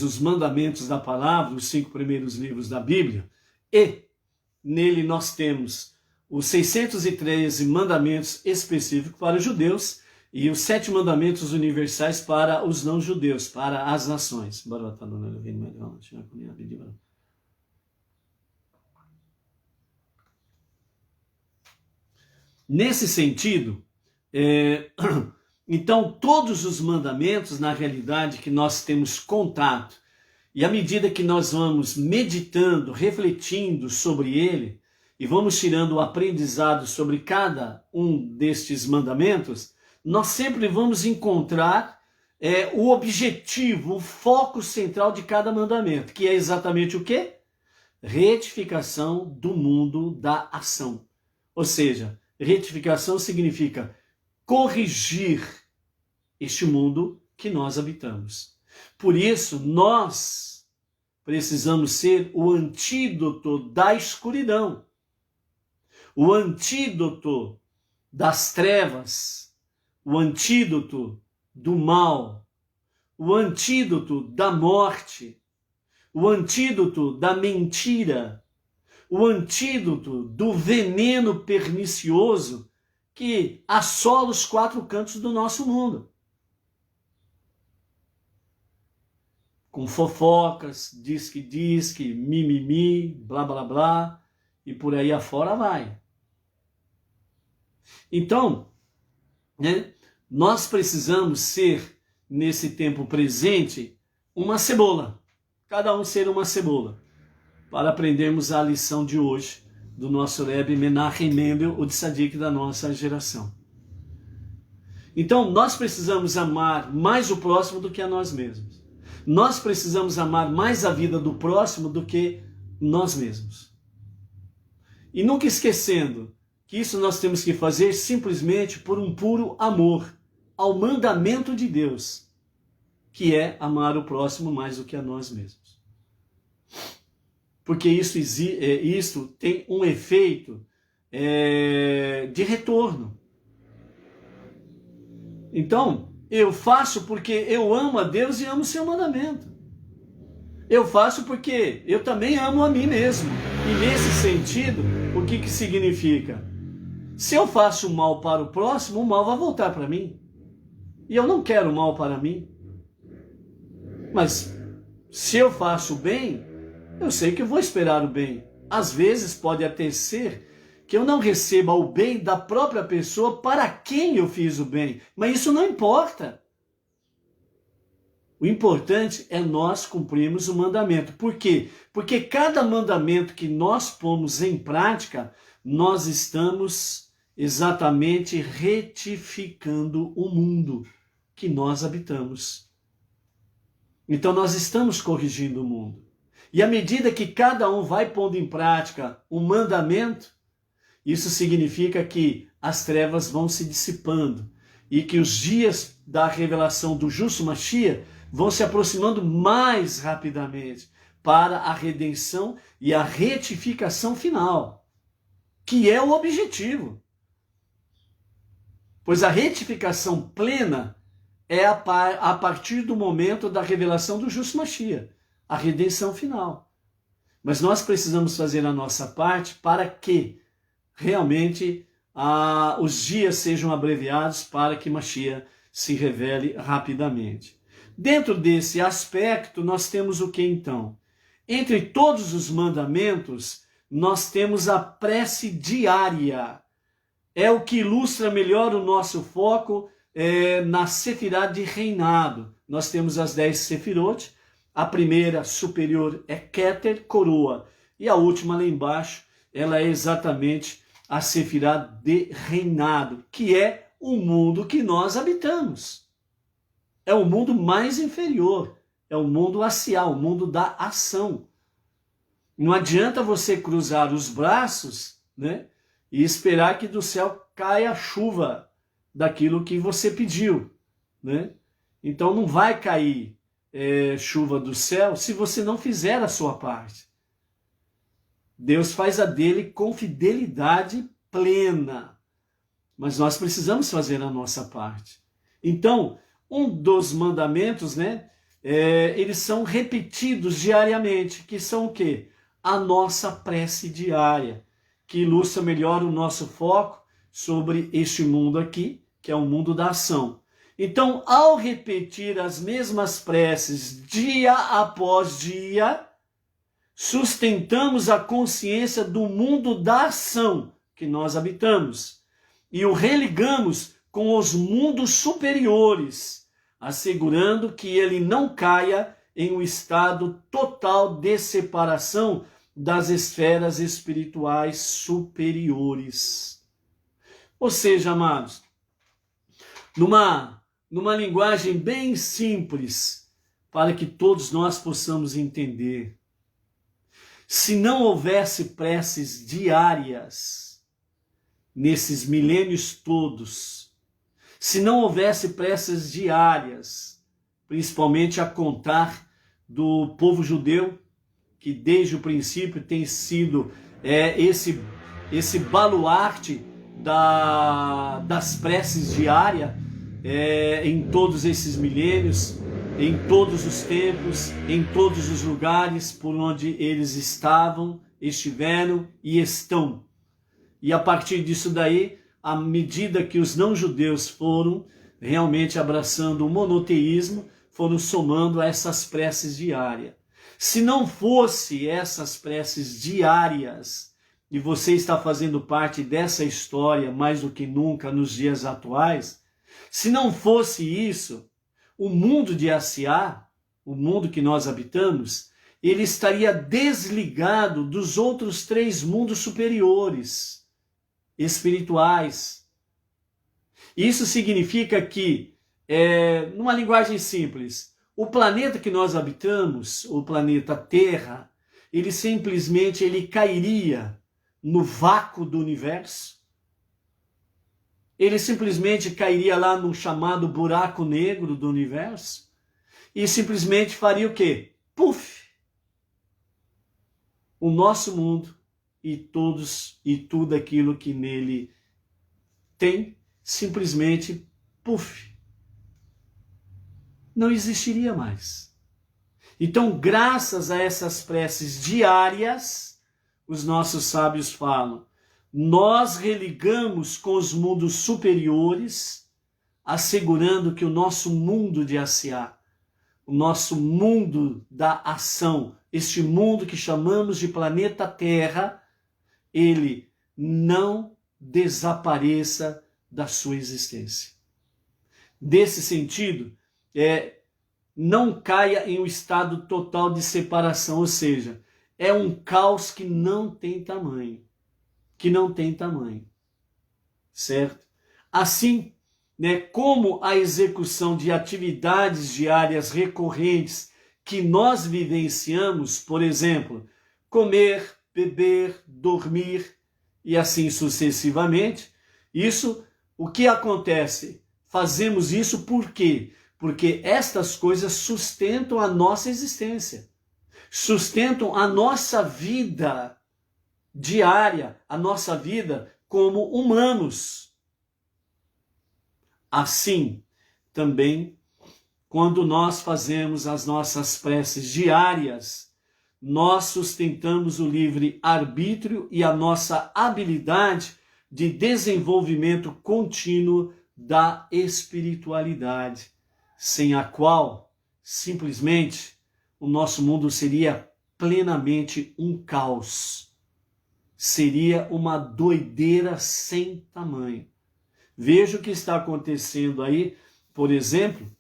os mandamentos da palavra, os 5 primeiros livros da Bíblia, e nele nós temos os 613 mandamentos específicos para os judeus e os 7 mandamentos universais para os não-judeus, para as nações. Nesse sentido, então todos os mandamentos, na realidade, que nós temos contato, e à medida que nós vamos meditando, refletindo sobre ele, e vamos tirando o aprendizado sobre cada um destes mandamentos, nós sempre vamos encontrar o objetivo, o foco central de cada mandamento, que é exatamente o quê? Retificação do mundo da ação. Ou seja, retificação significa corrigir este mundo que nós habitamos. Por isso, nós precisamos ser o antídoto da escuridão, o antídoto das trevas, o antídoto do mal, o antídoto da morte, o antídoto da mentira, o antídoto do veneno pernicioso que assola os 4 cantos do nosso mundo. Com fofocas, diz-que, mimimi, blá, blá, blá, e por aí afora vai. Então, nós precisamos ser, nesse tempo presente, uma cebola. Cada um ser uma cebola. Para aprendermos a lição de hoje do nosso Rebbe Menachem Mendel, o tzadik da nossa geração. Então, nós precisamos amar mais o próximo do que a nós mesmos. Nós precisamos amar mais a vida do próximo do que nós mesmos. E nunca esquecendo que isso nós temos que fazer simplesmente por um puro amor ao mandamento de Deus, que é amar o próximo mais do que a nós mesmos. Porque isso tem um efeito de retorno. Então, eu faço porque eu amo a Deus e amo o seu mandamento. Eu faço porque eu também amo a mim mesmo. E nesse sentido, o que significa? Se eu faço mal para o próximo, o mal vai voltar para mim. E eu não quero mal para mim. Mas se eu faço o bem, eu sei que eu vou esperar o bem. Às vezes pode até ser que eu não receba o bem da própria pessoa para quem eu fiz o bem. Mas isso não importa. O importante é nós cumprirmos o mandamento. Por quê? Porque cada mandamento que nós pomos em prática, nós estamos exatamente retificando o mundo que nós habitamos. Então nós estamos corrigindo o mundo. E à medida que cada um vai pondo em prática o mandamento, isso significa que as trevas vão se dissipando e que os dias da revelação do justo Mashiach vão se aproximando mais rapidamente para a redenção e a retificação final, que é o objetivo. Pois a retificação plena é a partir do momento da revelação do justo Mashiach, a redenção final. Mas nós precisamos fazer a nossa parte para que realmente os dias sejam abreviados para que Mashiach se revele rapidamente. Dentro desse aspecto, nós temos o que então? Entre todos os mandamentos, nós temos a prece diária. É o que ilustra melhor o nosso foco na Sefirá de reinado. Nós temos as 10 Sefirot. A primeira superior é Keter, coroa. E a última lá embaixo, ela é exatamente a Sefirá de reinado, que é o mundo que nós habitamos. É o mundo mais inferior, é o mundo acial, o mundo da ação. Não adianta você cruzar os braços, né, e esperar que do céu caia a chuva daquilo que você pediu, né? Então não vai cair chuva do céu se você não fizer a sua parte. Deus faz a dele com fidelidade plena, mas nós precisamos fazer a nossa parte. Então, um dos mandamentos, né, eles são repetidos diariamente, que são o quê? A nossa prece diária, que ilustra melhor o nosso foco sobre este mundo aqui, que é o mundo da ação. Então, ao repetir as mesmas preces dia após dia, sustentamos a consciência do mundo da ação que nós habitamos e o religamos com os mundos superiores, assegurando que ele não caia em um estado total de separação das esferas espirituais superiores. Ou seja, amados, numa linguagem bem simples, para que todos nós possamos entender, se não houvesse preces diárias nesses milênios todos, se não houvesse preces diárias, principalmente a contar do povo judeu, que desde o princípio tem sido esse baluarte das preces diárias em todos esses milênios, em todos os tempos, em todos os lugares por onde eles estiveram e estão. E a partir disso daí, à medida que os não-judeus foram realmente abraçando o monoteísmo, foram somando a essas preces diárias. Se não fosse essas preces diárias, e você está fazendo parte dessa história mais do que nunca nos dias atuais, se não fosse isso, o mundo de Asiá, o mundo que nós habitamos, ele estaria desligado dos outros 3 mundos superiores, espirituais. Isso significa que, numa linguagem simples, o planeta que nós habitamos, o planeta Terra, ele simplesmente cairia no vácuo do universo. Ele simplesmente cairia lá no chamado buraco negro do universo e simplesmente faria o quê? Puf! O nosso mundo e tudo aquilo que nele tem, simplesmente, puf, não existiria mais. Então, graças a essas preces diárias, os nossos sábios falam, nós religamos com os mundos superiores, assegurando que o nosso mundo de Asiá, o nosso mundo da ação, este mundo que chamamos de planeta Terra, ele não desapareça da sua existência. Desse sentido, não caia em um estado total de separação, ou seja, é um caos que não tem tamanho, certo? Assim, como a execução de atividades diárias recorrentes que nós vivenciamos, por exemplo, comer, beber, dormir e assim sucessivamente, o que acontece? Fazemos isso por quê? Porque estas coisas sustentam a nossa existência, sustentam a nossa vida diária, a nossa vida como humanos. Assim, também, quando nós fazemos as nossas preces diárias, nós sustentamos o livre-arbítrio e a nossa habilidade de desenvolvimento contínuo da espiritualidade, sem a qual, simplesmente, o nosso mundo seria plenamente um caos. Seria uma doideira sem tamanho. Veja o que está acontecendo aí, por exemplo,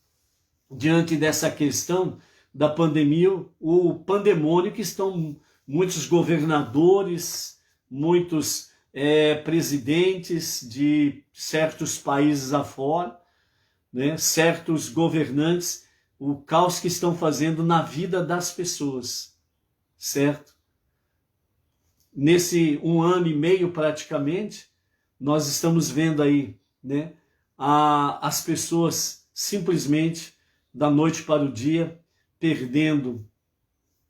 diante dessa questão da pandemia, o pandemônio que estão muitos governadores, muitos presidentes de certos países afora, certos governantes, o caos que estão fazendo na vida das pessoas, certo? Nesse 1 ano e meio praticamente, nós estamos vendo aí, as pessoas simplesmente da noite para o dia perdendo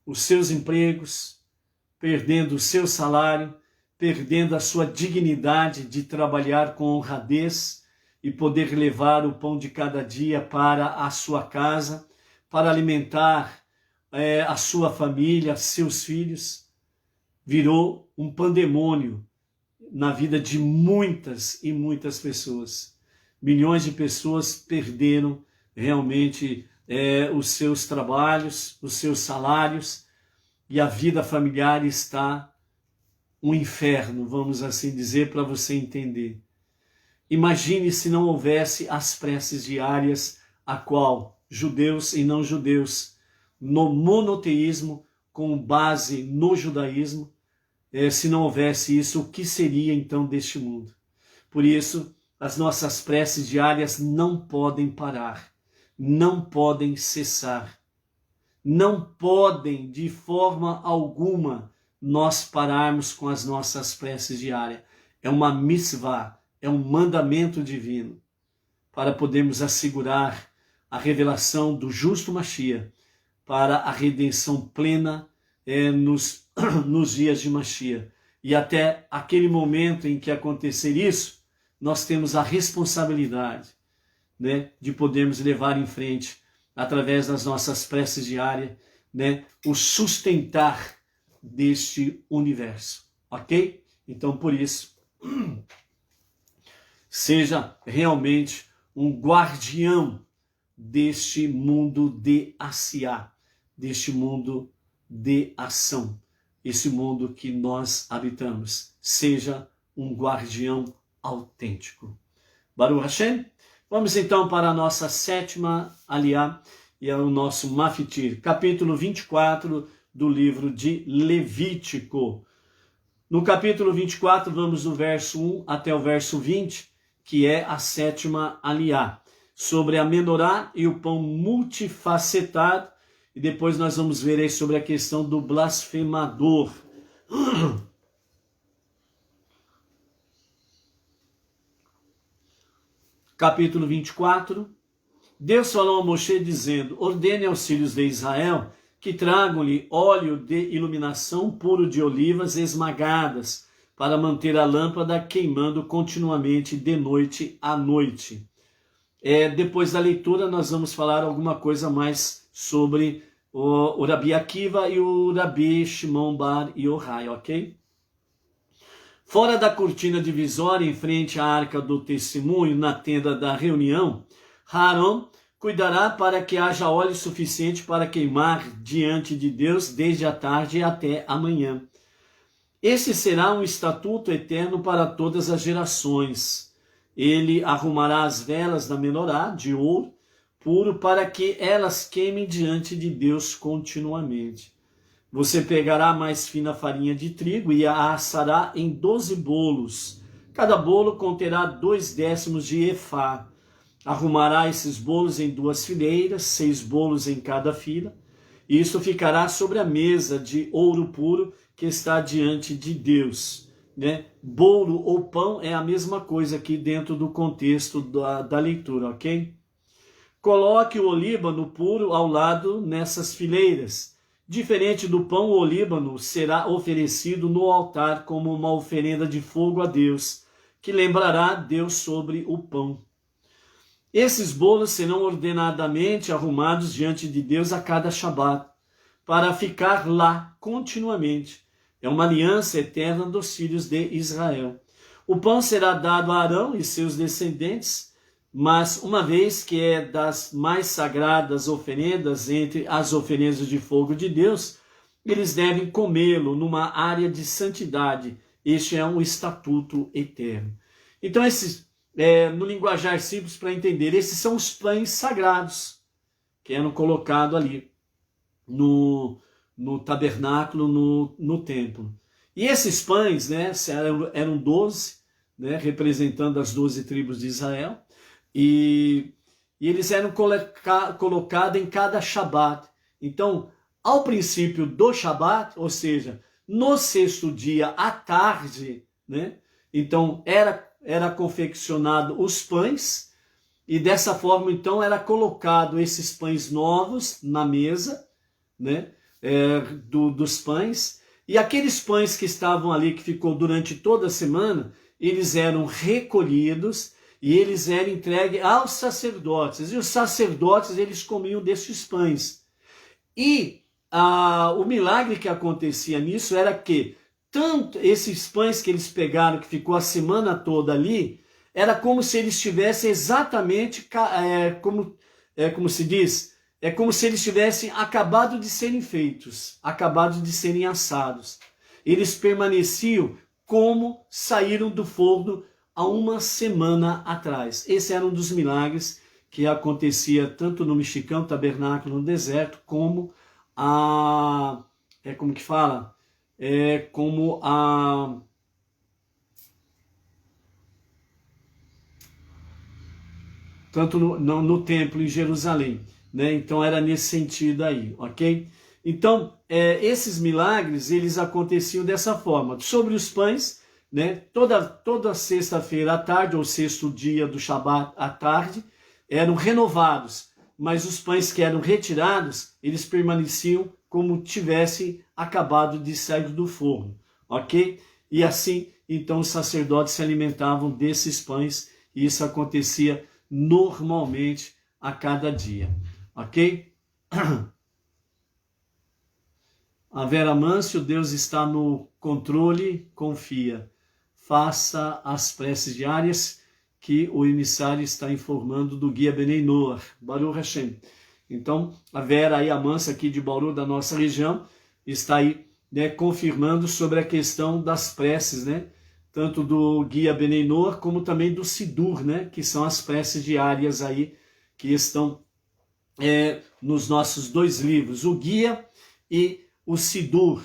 os seus empregos, perdendo o seu salário, perdendo a sua dignidade de trabalhar com honradez e poder levar o pão de cada dia para a sua casa, para alimentar a sua família, seus filhos. Virou um pandemônio na vida de muitas e muitas pessoas. Milhões de pessoas perderam realmente os seus trabalhos, os seus salários, e a vida familiar está um inferno, vamos assim dizer, para você entender. Imagine se não houvesse as preces diárias, a qual judeus e não judeus, no monoteísmo, com base no judaísmo, se não houvesse isso, o que seria então deste mundo? Por isso, as nossas preces diárias não podem parar, não podem cessar, não podem de forma alguma nós pararmos com as nossas preces diárias. É uma mitzvah, é um mandamento divino, para podermos assegurar a revelação do justo Mashiach, para a redenção plena nos dias de Mashiach. E até aquele momento em que acontecer isso, nós temos a responsabilidade de podermos levar em frente, através das nossas preces diárias, o sustentar deste universo, ok? Então, por isso, seja realmente um guardião deste mundo de Asiá, deste mundo de ação, esse mundo que nós habitamos. Seja um guardião autêntico. Baruch Hashem. Vamos então para a nossa 7ª aliá, e é o nosso Mafitir, capítulo 24 do livro de Levítico. No capítulo 24, vamos do verso 1 até o verso 20, que é a 7ª aliá, sobre a menorá e o pão multifacetado, e depois nós vamos ver aí sobre a questão do blasfemador. Capítulo 24, Deus falou a Moshe dizendo, ordene aos filhos de Israel que tragam-lhe óleo de iluminação puro de olivas esmagadas, para manter a lâmpada queimando continuamente de noite a noite. Depois da leitura nós vamos falar alguma coisa mais sobre o Rabi Akiva e o Rabi Shimon Bar Yochai, ok? Fora da cortina divisória, em frente à arca do testemunho, na tenda da reunião, Aaron cuidará para que haja óleo suficiente para queimar diante de Deus desde a tarde até amanhã. Esse será um estatuto eterno para todas as gerações. Ele arrumará as velas da menorá de ouro puro para que elas queimem diante de Deus continuamente. Você pegará a mais fina farinha de trigo e a assará em 12 bolos. Cada bolo conterá 2/10 de efá. Arrumará esses bolos em 2 fileiras, 6 bolos em cada fila. E isso ficará sobre a mesa de ouro puro que está diante de Deus. Bolo ou pão é a mesma coisa aqui dentro do contexto da leitura, ok? Coloque o olíbano puro ao lado nessas fileiras. Diferente do pão, o olíbano será oferecido no altar como uma oferenda de fogo a Deus, que lembrará Deus sobre o pão. Esses bolos serão ordenadamente arrumados diante de Deus a cada Shabat, para ficar lá continuamente. É uma aliança eterna dos filhos de Israel. O pão será dado a Arão e seus descendentes, mas uma vez que é das mais sagradas oferendas entre as oferendas de fogo de Deus, eles devem comê-lo numa área de santidade. Este é um estatuto eterno. Então, no linguajar simples para entender, esses são os pães sagrados que eram colocados ali no tabernáculo, no templo. E esses pães, eram 12, representando as 12 tribos de Israel, e eles eram colocados em cada Shabat. Então, ao princípio do Shabat, ou seja, no sexto dia à tarde, então era confeccionado os pães, e dessa forma, então, era colocado esses pães novos na mesa, dos pães, e aqueles pães que estavam ali, que ficou durante toda a semana, eles eram recolhidos e eles eram entregues aos sacerdotes, e os sacerdotes eles comiam desses pães. E o milagre que acontecia nisso era que tanto esses pães que eles pegaram, que ficou a semana toda ali, era como se eles tivessem exatamente, como se diz, é como se eles tivessem acabado de serem feitos, acabado de serem assados. Eles permaneciam como saíram do forno há uma semana atrás. Esse era um dos milagres que acontecia tanto no Mexicão, tabernáculo no deserto, como tanto no templo em Jerusalém. Então era nesse sentido aí, ok? Então, esses milagres, eles aconteciam dessa forma. Sobre os pães, toda sexta-feira à tarde, ou sexto dia do Shabat à tarde, eram renovados, mas os pães que eram retirados, eles permaneciam como tivessem acabado de sair do forno, ok? E assim, então, os sacerdotes se alimentavam desses pães, e isso acontecia normalmente a cada dia. Ok? A Vera Mâncio, Deus está no controle, confia. Faça as preces diárias que o emissário está informando do guia Benei Noah, Baruch Hashem. Então, a Vera aí, a Mansa aqui de Bauru, da nossa região, está aí confirmando sobre a questão das preces, tanto do guia Benei Noah, como também do Sidur, que são as preces diárias aí, que estão nos nossos 2 livros, o Guia e o Sidur.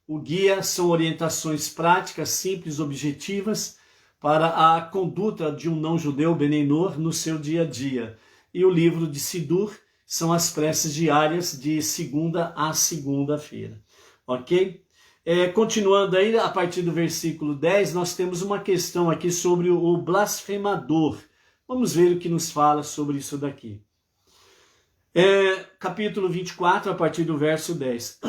O Guia são orientações práticas, simples, objetivas, para a conduta de um não-judeu Benei Noah no seu dia a dia. E o livro de Sidur são as preces diárias de segunda a segunda-feira. Ok? Continuando aí, a partir do versículo 10, nós temos uma questão aqui sobre o blasfemador. Vamos ver o que nos fala sobre isso daqui. Capítulo 24, a partir do verso 10.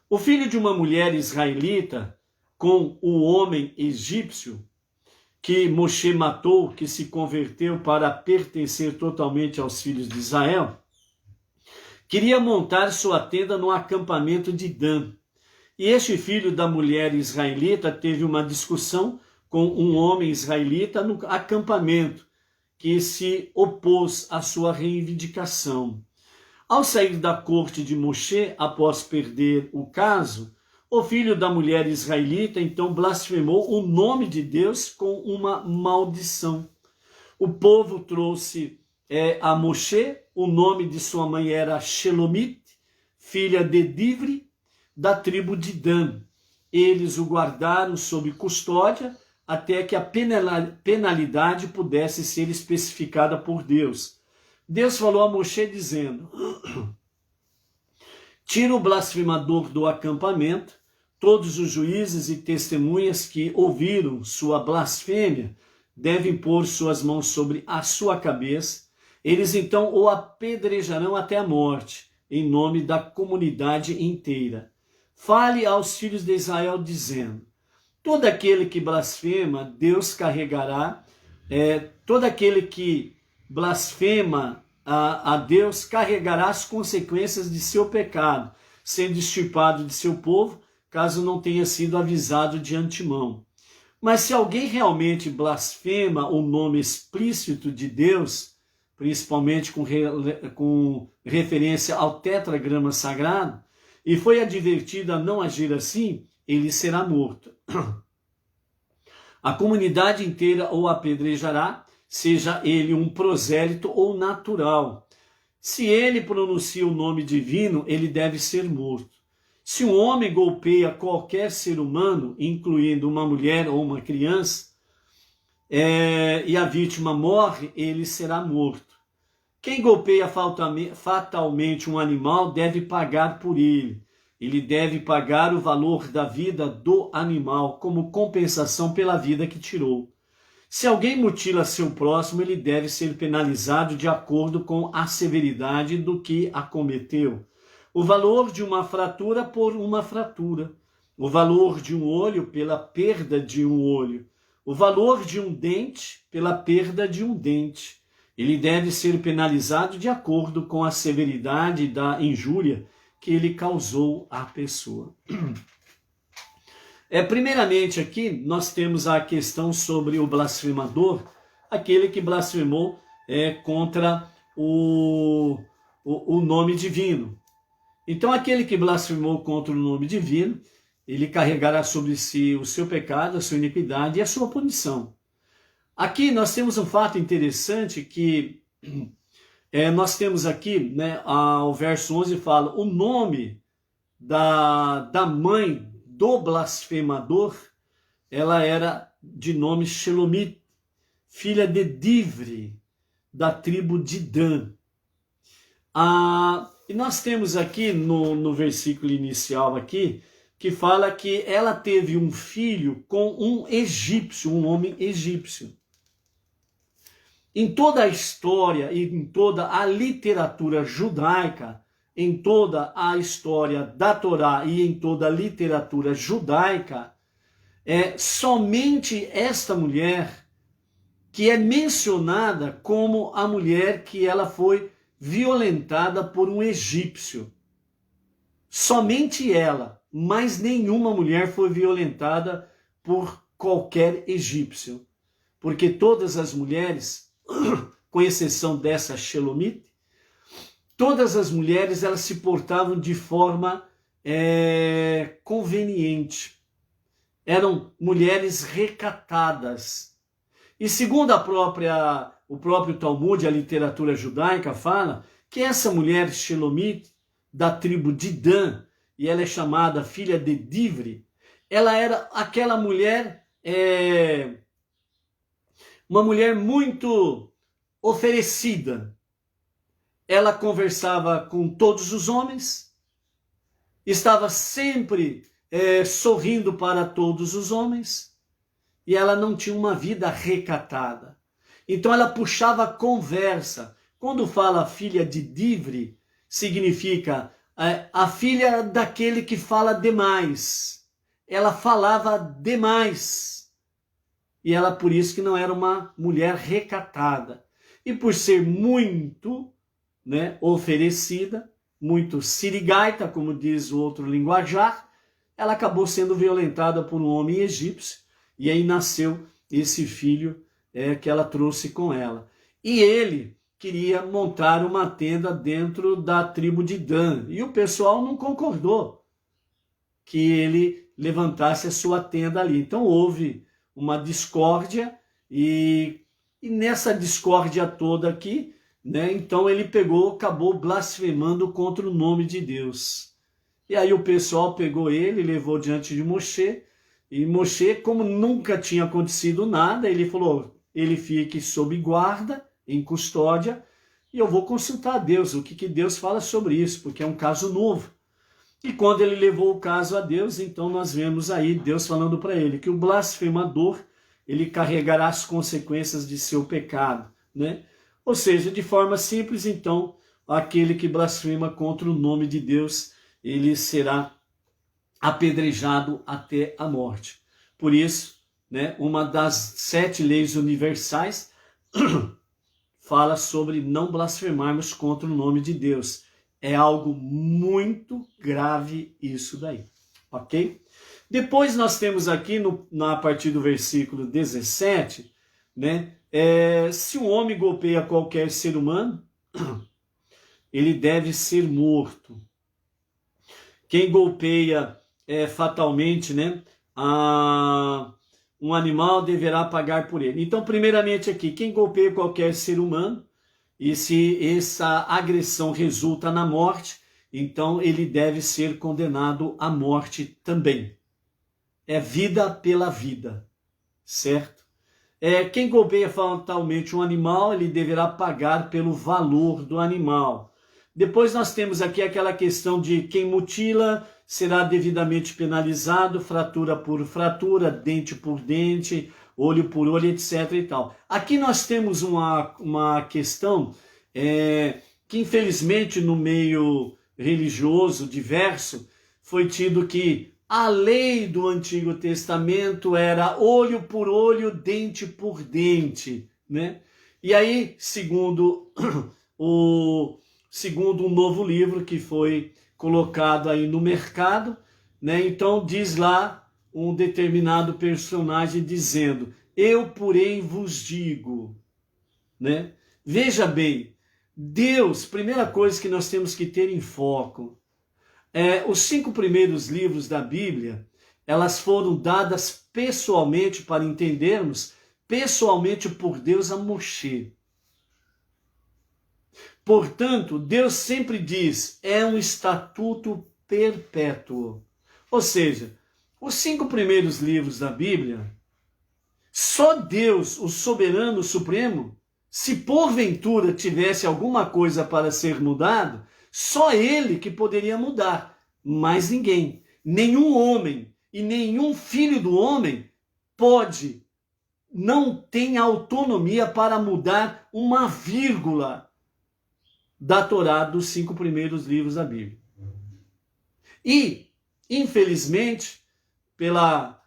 O filho de uma mulher israelita com o homem egípcio que Moshe matou, que se converteu para pertencer totalmente aos filhos de Israel, queria montar sua tenda no acampamento de Dan. E este filho da mulher israelita teve uma discussão com um homem israelita no acampamento, que se opôs à sua reivindicação. Ao sair da corte de Moshe, após perder o caso, o filho da mulher israelita então blasfemou o nome de Deus com uma maldição. O povo trouxe a Moshe, o nome de sua mãe era Shelomit, filha de Divri, da tribo de Dan. Eles o guardaram sob custódia até que a penalidade pudesse ser especificada por Deus. Deus falou a Moshe dizendo: tira o blasfemador do acampamento. Todos os juízes e testemunhas que ouviram sua blasfêmia devem pôr suas mãos sobre a sua cabeça. Eles então o apedrejarão até a morte, em nome da comunidade inteira. Fale aos filhos de Israel dizendo: todo aquele que blasfema, Deus carregará, todo aquele que blasfema a Deus carregará as consequências de seu pecado, sendo extirpado de seu povo, caso não tenha sido avisado de antemão. Mas se alguém realmente blasfema o nome explícito de Deus, principalmente com referência ao tetragrama sagrado, e foi advertido a não agir assim, ele será morto. A comunidade inteira o apedrejará, seja ele um prosélito ou natural. Se ele pronuncia o nome divino, ele deve ser morto. Se um homem golpeia qualquer ser humano, incluindo uma mulher ou uma criança, e a vítima morre, ele será morto. Quem golpeia fatalmente um animal deve pagar por ele. Ele deve pagar o valor da vida do animal como compensação pela vida que tirou. Se alguém mutila seu próximo, ele deve ser penalizado de acordo com a severidade do que acometeu. O valor de uma fratura por uma fratura. O valor de um olho pela perda de um olho. O valor de um dente pela perda de um dente. Ele deve ser penalizado de acordo com a severidade da injúria que ele causou à pessoa. Primeiramente aqui nós temos a questão sobre o blasfemador, aquele que blasfemou contra o nome divino. Então aquele que blasfemou contra o nome divino, ele carregará sobre si o seu pecado, a sua iniquidade e a sua punição. Aqui nós temos um fato interessante que nós temos aqui, o verso 11 fala, o nome da mãe do blasfemador, ela era de nome Shelomit, filha de Divri, da tribo de Dan. E nós temos aqui no versículo inicial aqui, que fala que ela teve um filho com um egípcio, um homem egípcio. Em toda a história e em toda a literatura judaica, em toda a história da Torá e em toda a literatura judaica, somente esta mulher que é mencionada como a mulher que ela foi violentada por um egípcio. Somente ela, mas nenhuma mulher foi violentada por qualquer egípcio. Porque todas as mulheres, com exceção dessa Shelomit, todas as mulheres elas se portavam de forma conveniente. Eram mulheres recatadas. E segundo o próprio Talmud, a literatura judaica fala que essa mulher Shelomit, da tribo de Dan, e ela é chamada filha de Divri, ela era aquela mulher, uma mulher muito oferecida. Ela conversava com todos os homens, estava sempre sorrindo para todos os homens, e ela não tinha uma vida recatada. Então ela puxava conversa Quando fala filha de Divre, significa a filha daquele que fala demais. Ela falava demais. E ela, por isso, que não era uma mulher recatada. E por ser muito, né, oferecida, muito sirigaita, como diz o outro linguajar, ela acabou sendo violentada por um homem egípcio. E aí nasceu esse filho que ela trouxe com ela. E ele queria montar uma tenda dentro da tribo de Dan. E o pessoal não concordou que ele levantasse a sua tenda ali. Então houve uma discórdia e nessa discórdia toda aqui, né, então ele acabou blasfemando contra o nome de Deus. E aí o pessoal pegou ele, levou diante de Moshe, e Moshe, como nunca tinha acontecido nada, ele falou, ele fique sob guarda, em custódia, e eu vou consultar a Deus, o que Deus fala sobre isso, porque é um caso novo. E quando ele levou o caso a Deus, então nós vemos aí Deus falando para ele que o blasfemador, ele carregará as consequências de seu pecado, né? Ou seja, de forma simples, então, aquele que blasfema contra o nome de Deus, ele será apedrejado até a morte. Por isso, né, uma das 7 leis universais fala sobre não blasfemarmos contra o nome de Deus. É algo muito grave isso daí, ok? Depois nós temos aqui, a partir do versículo 17, né, se um homem golpeia qualquer ser humano, ele deve ser morto. Quem golpeia fatalmente, né, um animal deverá pagar por ele. Então, primeiramente aqui, quem golpeia qualquer ser humano, e se essa agressão resulta na morte, então ele deve ser condenado à morte também. É vida pela vida, certo? Quem golpeia fatalmente um animal, ele deverá pagar pelo valor do animal. Depois nós temos aqui aquela questão de quem mutila será devidamente penalizado, fratura por fratura, dente por dente, olho por olho, etc. e tal. Aqui nós temos uma questão que infelizmente no meio religioso diverso foi tido que a lei do Antigo Testamento era olho por olho, dente por dente, né? E aí, segundo um novo livro que foi colocado aí no mercado, né? Então diz lá um determinado personagem dizendo, eu porém vos digo, né? Veja bem, Deus, primeira coisa que nós temos que ter em foco, os 5 primeiros livros da Bíblia, elas foram dadas pessoalmente, para entendermos, pessoalmente por Deus a Moshe. Portanto, Deus sempre diz, é um estatuto perpétuo. Ou seja, os 5 primeiros livros da Bíblia, só Deus, o soberano supremo, se porventura tivesse alguma coisa para ser mudado, só ele que poderia mudar, mais ninguém. Nenhum homem e nenhum filho do homem não tem autonomia para mudar uma vírgula da Torá dos 5 primeiros livros da Bíblia. E, infelizmente, pelas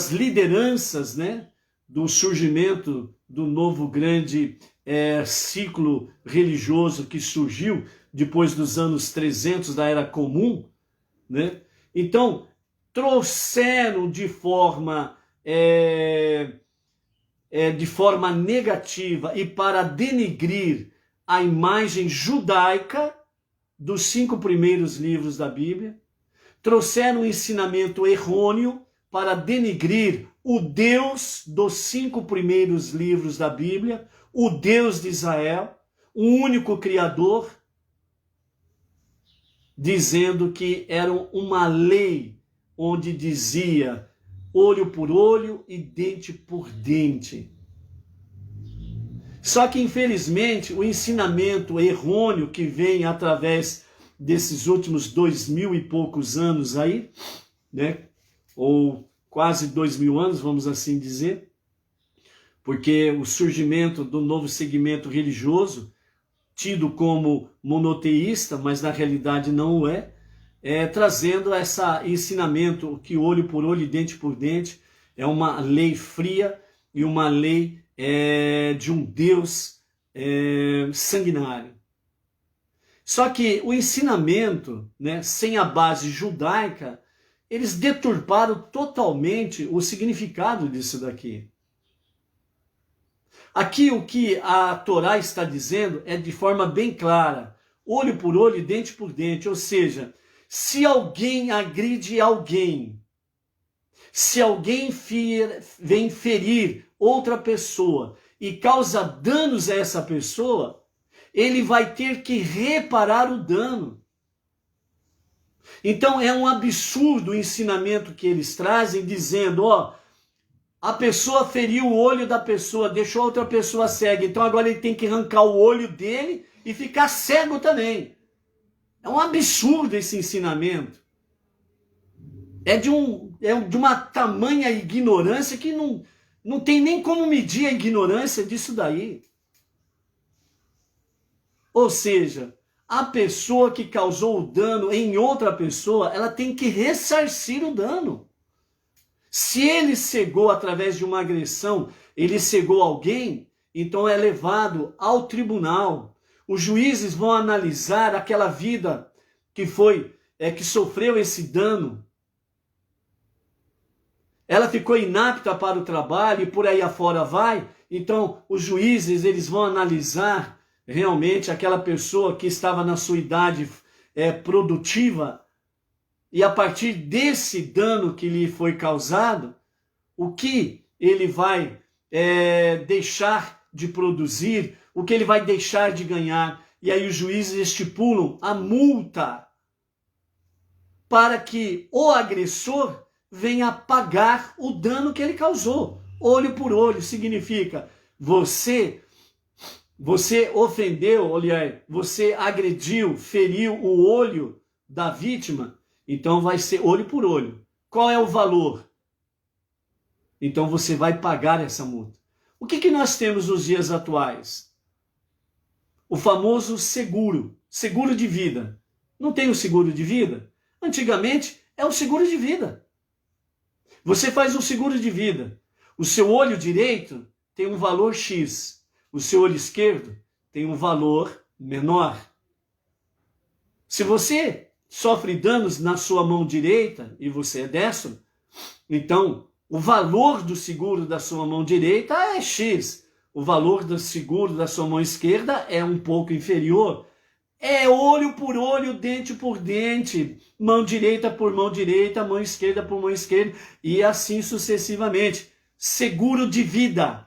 lideranças, né, do surgimento do novo grande ciclo religioso que surgiu depois dos anos 300 da Era Comum, né? Então, trouxeram de forma negativa e para denegrir a imagem judaica dos 5 primeiros livros da Bíblia, trouxeram um ensinamento errôneo para denegrir o Deus dos 5 primeiros livros da Bíblia, o Deus de Israel, o único Criador, dizendo que era uma lei onde dizia olho por olho e dente por dente. Só que, infelizmente, o ensinamento errôneo que vem através desses últimos 2000 e poucos anos aí, né, ou quase 2000 anos, vamos assim dizer, porque o surgimento do novo segmento religioso, tido como monoteísta, mas na realidade não o é, trazendo esse ensinamento que olho por olho e dente por dente é uma lei fria e uma lei de um Deus sanguinário. Só que o ensinamento, né, sem a base judaica, eles deturparam totalmente o significado disso daqui. Aqui o que a Torá está dizendo é de forma bem clara, olho por olho e dente por dente, ou seja, se alguém agride alguém, se alguém vem ferir outra pessoa e causa danos a essa pessoa, ele vai ter que reparar o dano. Então é um absurdo o ensinamento que eles trazem, dizendo, a pessoa feriu o olho da pessoa, deixou outra pessoa cega, então agora ele tem que arrancar o olho dele e ficar cego também. É um absurdo esse ensinamento. É de uma tamanha ignorância que não tem nem como medir a ignorância disso daí. Ou seja, a pessoa que causou o dano em outra pessoa, ela tem que ressarcir o dano. Se ele cegou através de uma agressão, ele cegou alguém, então é levado ao tribunal. Os juízes vão analisar aquela vida que sofreu esse dano. Ela ficou inapta para o trabalho e por aí afora vai. Então os juízes eles vão analisar realmente aquela pessoa que estava na sua idade produtiva, e a partir desse dano que lhe foi causado, o que ele vai deixar de produzir, o que ele vai deixar de ganhar, e aí os juízes estipulam a multa para que o agressor venha pagar o dano que ele causou. Olho por olho significa você ofendeu, olha, você agrediu, feriu o olho da vítima, então vai ser olho por olho. Qual é o valor? Então você vai pagar essa multa. O que nós temos nos dias atuais? O famoso seguro de vida. Não tem o seguro de vida? Antigamente é o seguro de vida. Você faz um seguro de vida. O seu olho direito tem um valor X. O seu olho esquerdo tem um valor menor. Se você sofre danos na sua mão direita e você é destro, então o valor do seguro da sua mão direita é X. O valor do seguro da sua mão esquerda é um pouco inferior. É olho por olho, dente por dente, mão direita por mão direita, mão esquerda por mão esquerda e assim sucessivamente. Seguro de vida.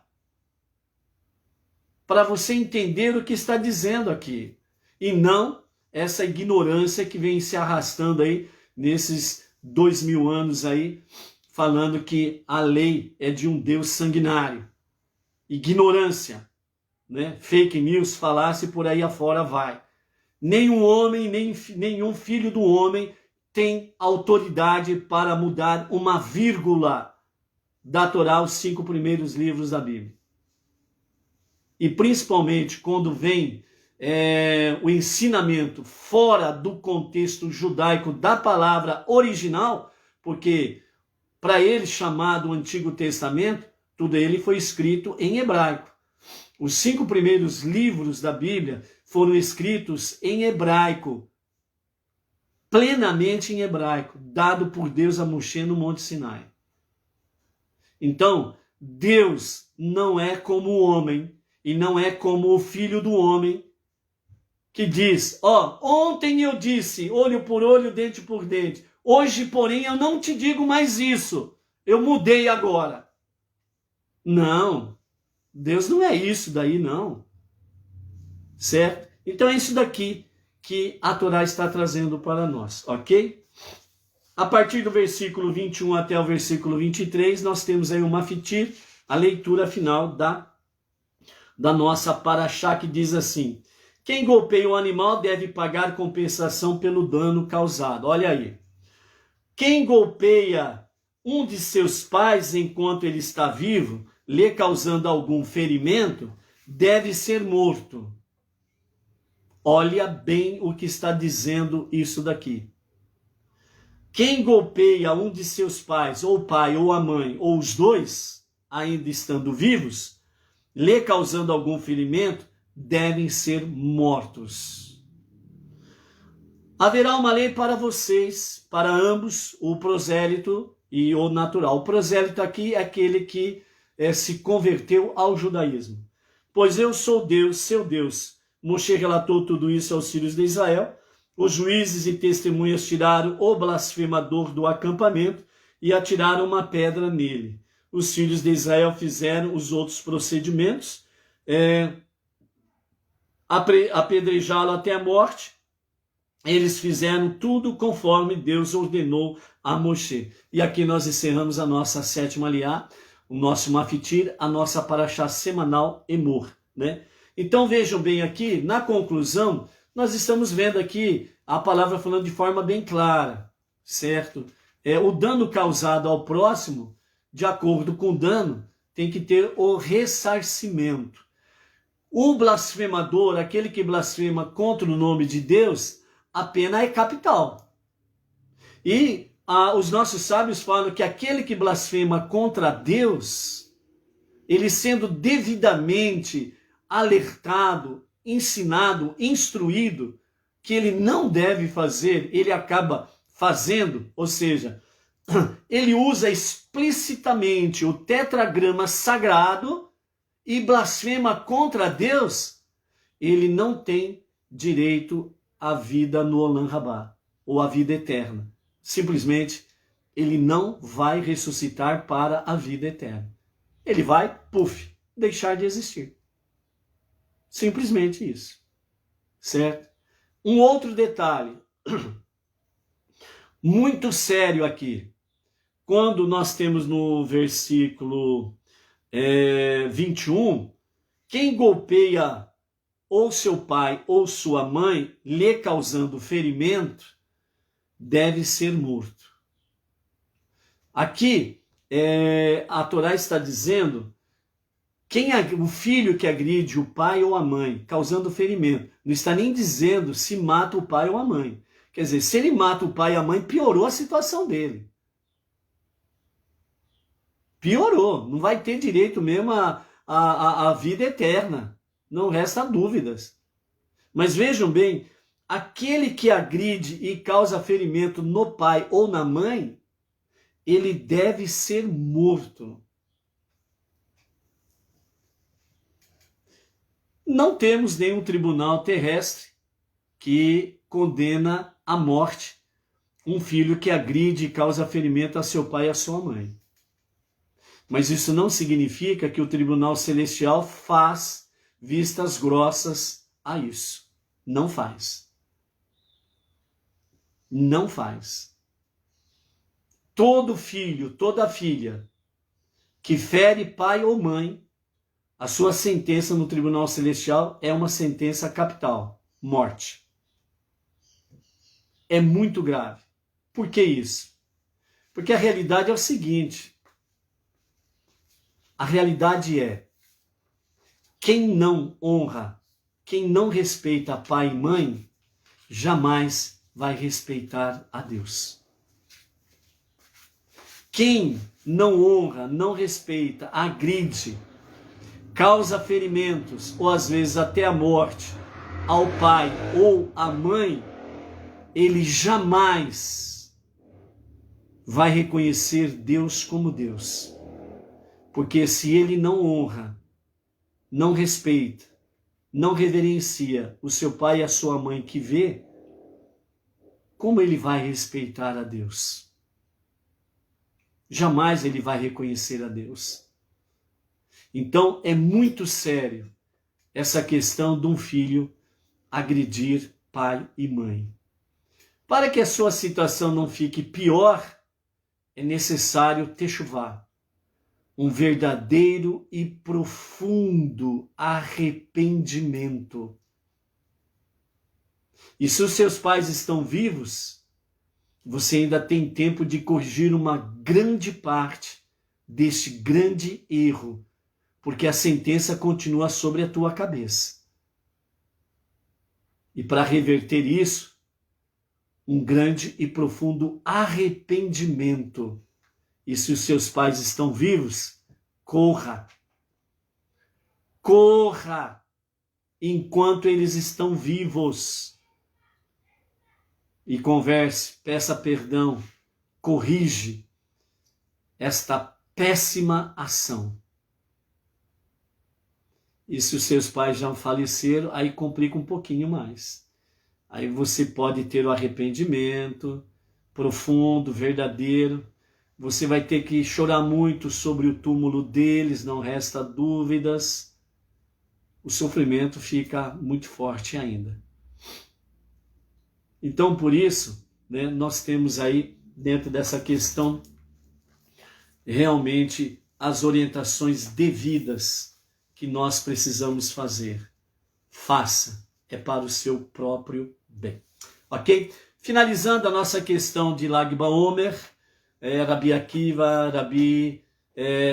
Para você entender o que está dizendo aqui. E não essa ignorância que vem se arrastando aí nesses 2000 anos aí, falando que a lei é de um Deus sanguinário. Ignorância, né? Fake news, falácia por aí afora vai. Nenhum homem, nenhum filho do homem tem autoridade para mudar uma vírgula da Torá, os 5 primeiros livros da Bíblia. E principalmente quando vem o ensinamento fora do contexto judaico da palavra original, porque para ele chamado Antigo Testamento, tudo ele foi escrito em hebraico. Os 5 primeiros livros da Bíblia foram escritos em hebraico, plenamente em hebraico, dado por Deus a Moshe no Monte Sinai. Então, Deus não é como o homem, e não é como o filho do homem, que diz, ontem eu disse, olho por olho, dente por dente. Hoje, porém, eu não te digo mais isso. Eu mudei agora. Não, Deus não é isso daí, não. Certo? Então é isso daqui que a Torá está trazendo para nós, ok? A partir do versículo 21 até o versículo 23, nós temos aí o Mafitir, a leitura final da nossa paraxá, que diz assim: quem golpeia um animal deve pagar compensação pelo dano causado. Olha aí. Quem golpeia um de seus pais enquanto ele está vivo, lhe causando algum ferimento, deve ser morto. Olha bem o que está dizendo isso daqui. Quem golpeia um de seus pais, ou o pai, ou a mãe, ou os dois, ainda estando vivos, lhe causando algum ferimento, devem ser mortos. Haverá uma lei para vocês, para ambos, o prosélito e o natural. O prosélito aqui é aquele que se converteu ao judaísmo. Pois eu sou Deus, seu Deus. Moshe relatou tudo isso aos filhos de Israel. Os juízes e testemunhas tiraram o blasfemador do acampamento e atiraram uma pedra nele. Os filhos de Israel fizeram os outros procedimentos, apedrejá-lo até a morte. Eles fizeram tudo conforme Deus ordenou a Moshe. E aqui nós encerramos a nossa 7ª aliá, o nosso mafitir, a nossa paraxá semanal Emor, né? Então vejam bem aqui, na conclusão, nós estamos vendo aqui a palavra falando de forma bem clara, certo? O dano causado ao próximo, de acordo com o dano, tem que ter o ressarcimento. O blasfemador, aquele que blasfema contra o nome de Deus, a pena é capital. E os nossos sábios falam que aquele que blasfema contra Deus, ele sendo devidamente alertado, ensinado, instruído, que ele não deve fazer, ele acaba fazendo, ou seja, ele usa explicitamente o tetragrama sagrado e blasfema contra Deus, ele não tem direito à vida no Olam Rabá, ou à vida eterna. Simplesmente, ele não vai ressuscitar para a vida eterna. Ele vai, deixar de existir. Simplesmente isso. Certo? Um outro detalhe, muito sério aqui. Quando nós temos no versículo 21, quem golpeia ou seu pai ou sua mãe, lhe causando ferimento, deve ser morto. Aqui, a Torá está dizendo, o filho que agride o pai ou a mãe, causando ferimento, não está nem dizendo se mata o pai ou a mãe. Quer dizer, se ele mata o pai e a mãe, piorou a situação dele. Piorou, não vai ter direito mesmo à vida eterna. Não resta dúvidas. Mas vejam bem, aquele que agride e causa ferimento no pai ou na mãe, ele deve ser morto. Não temos nenhum tribunal terrestre que condena à morte um filho que agride e causa ferimento a seu pai e a sua mãe. Mas isso não significa que o tribunal celestial faz vistas grossas a isso. Não faz. Não faz. Todo filho, toda filha que fere pai ou mãe, a sua sentença no tribunal celestial é uma sentença capital, morte. É muito grave. Por que isso? Porque a realidade é o seguinte, a realidade é, quem não honra, quem não respeita pai e mãe, jamais vai respeitar a Deus. Quem não honra, não respeita, agride, causa ferimentos, ou às vezes até a morte, ao pai ou à mãe, ele jamais vai reconhecer Deus como Deus. Porque se ele não honra, não respeita, não reverencia o seu pai e a sua mãe que vê, como ele vai respeitar a Deus? Jamais ele vai reconhecer a Deus. Então é muito sério essa questão de um filho agredir pai e mãe. Para que a sua situação não fique pior, é necessário techuvá, um verdadeiro e profundo arrependimento. E se os seus pais estão vivos, você ainda tem tempo de corrigir uma grande parte deste grande erro porque a sentença continua sobre a tua cabeça. E para reverter isso, um grande e profundo arrependimento. E se os seus pais estão vivos, corra. Corra enquanto eles estão vivos. E converse, peça perdão, corrige esta péssima ação. E se os seus pais já faleceram, aí complica um pouquinho mais. Aí você pode ter o arrependimento profundo, verdadeiro. Você vai ter que chorar muito sobre o túmulo deles, não resta dúvidas. O sofrimento fica muito forte ainda. Então, por isso, né, nós temos aí, dentro dessa questão, realmente as orientações devidas que nós precisamos fazer. Faça, é para o seu próprio bem. Ok? Finalizando a nossa questão de Lag BaOmer, Rabi Akiva, Rabi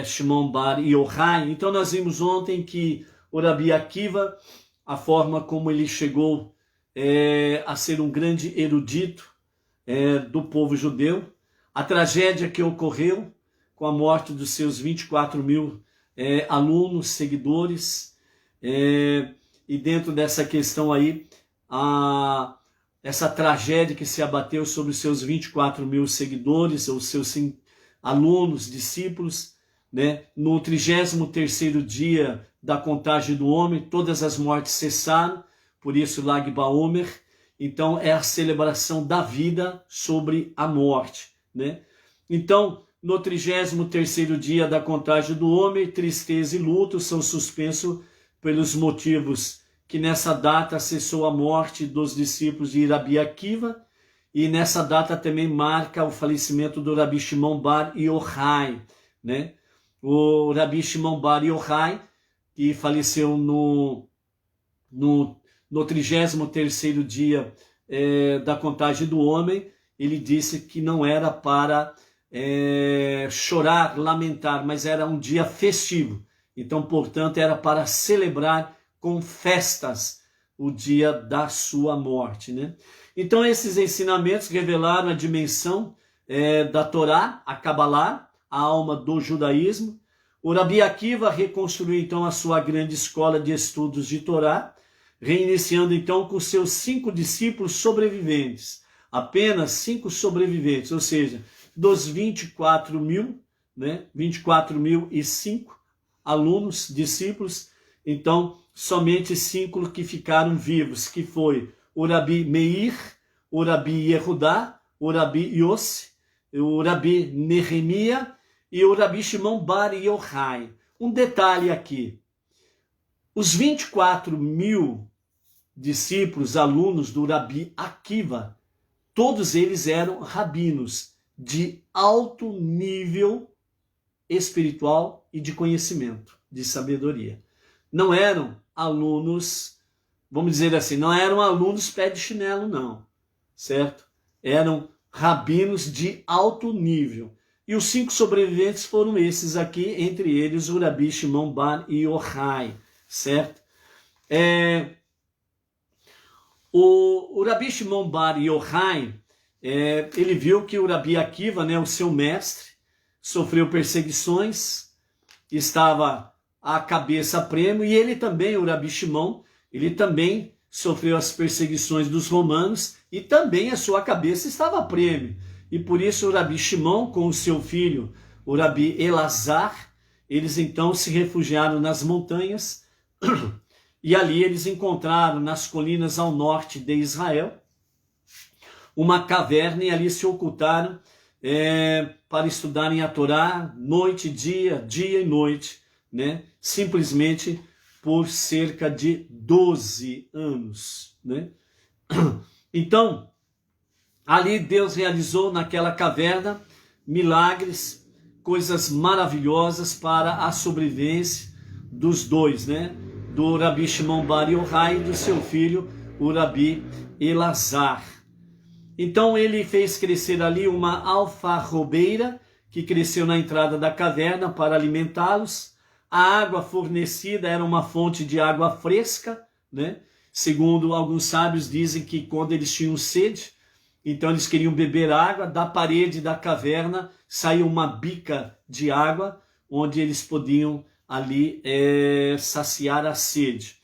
Shimon Bar Yochai. Então nós vimos ontem que o Rabi Akiva, a forma como ele chegou a ser um grande erudito do povo judeu, a tragédia que ocorreu com a morte dos seus 24 mil alunos, seguidores, e dentro dessa questão aí, essa tragédia que se abateu sobre os seus 24 mil seguidores, os seus alunos, discípulos, né? No 33º dia da contagem do homem, todas as mortes cessaram, por isso Lag BaOmer. Então é a celebração da vida sobre a morte, né? Então, no 33º dia da contagem do homem, tristeza e luto são suspensos pelos motivos que nessa data cessou a morte dos discípulos de Rabi Akiva, e nessa data também marca o falecimento do Rabi Shimon Bar Yochai, né? O Rabi Shimon Bar Yochai, que faleceu no 33º dia da contagem do homem, ele disse que não era para chorar, lamentar, mas era um dia festivo. Então, portanto, era para celebrar com festas o dia da sua morte, né? Então, esses ensinamentos revelaram a dimensão da Torá, a Kabbalah, a alma do judaísmo. O Rabi Akiva reconstruiu, então, a sua grande escola de estudos de Torá, reiniciando, então, com seus 5 discípulos sobreviventes. Apenas 5 sobreviventes, ou seja, dos 24 mil, né? 24.005 alunos, discípulos, então, somente 5 que ficaram vivos, que foi o Rabi Meir, o Rabi Yehudá, o Rabi Yossi, o Rabi Nehemia e o Rabi Shimon Bar Yochai. Um detalhe aqui, os 24 mil discípulos, alunos do Rabi Akiva, todos eles eram rabinos de alto nível espiritual e de conhecimento, de sabedoria. Não eram alunos, vamos dizer assim, não eram alunos pé de chinelo, não, certo? Eram rabinos de alto nível. E os 5 sobreviventes foram esses aqui, entre eles o Rabi Shimon Bar Yochai, certo? O Rabi Shimon Bar Yochai, ele viu que o Rabi Akiva, né, o seu mestre, sofreu perseguições, estava a cabeça a prêmio, e ele também, o Rabi Shimon, ele também sofreu as perseguições dos romanos, e também a sua cabeça estava a prêmio. E por isso o Rabi Shimon, com o seu filho, o Rabi Elazar, eles então se refugiaram nas montanhas, e ali eles encontraram, nas colinas ao norte de Israel, uma caverna, e ali se ocultaram para estudarem a Torá, noite, dia e noite, né? Simplesmente por cerca de 12 anos, né? Então, ali Deus realizou naquela caverna milagres, coisas maravilhosas para a sobrevivência dos dois, né? Do Rabi Shimon Bar Yochai e do seu filho, o Rabi Elazar. Então ele fez crescer ali uma alfarrobeira que cresceu na entrada da caverna para alimentá-los. A água fornecida era uma fonte de água fresca, né? Segundo alguns sábios dizem que quando eles tinham sede, então eles queriam beber água, da parede da caverna saía uma bica de água, onde eles podiam ali saciar a sede.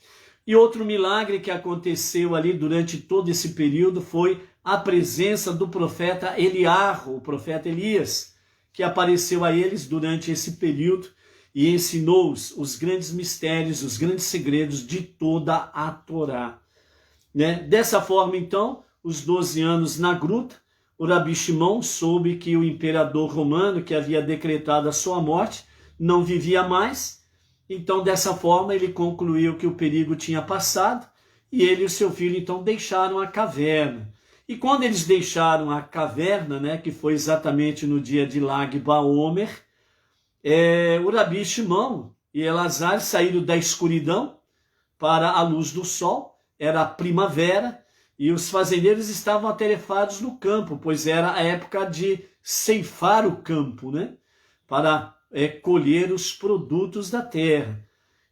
E outro milagre que aconteceu ali durante todo esse período foi a presença do profeta Eliarro, o profeta Elias, que apareceu a eles durante esse período e ensinou-os os grandes mistérios, os grandes segredos de toda a Torá. Né? Dessa forma, então, os 12 anos na gruta, o Rabi Shimon soube que o imperador romano, que havia decretado a sua morte, não vivia mais. Então, dessa forma, ele concluiu que o perigo tinha passado e ele e o seu filho, então, deixaram a caverna. E quando eles deixaram a caverna, né, que foi exatamente no dia de Lag Baomer, o Rabi Shimon e Elazar saíram da escuridão para a luz do sol. Era a primavera e os fazendeiros estavam atarefados no campo, pois era a época de ceifar o campo, né, para colher os produtos da terra.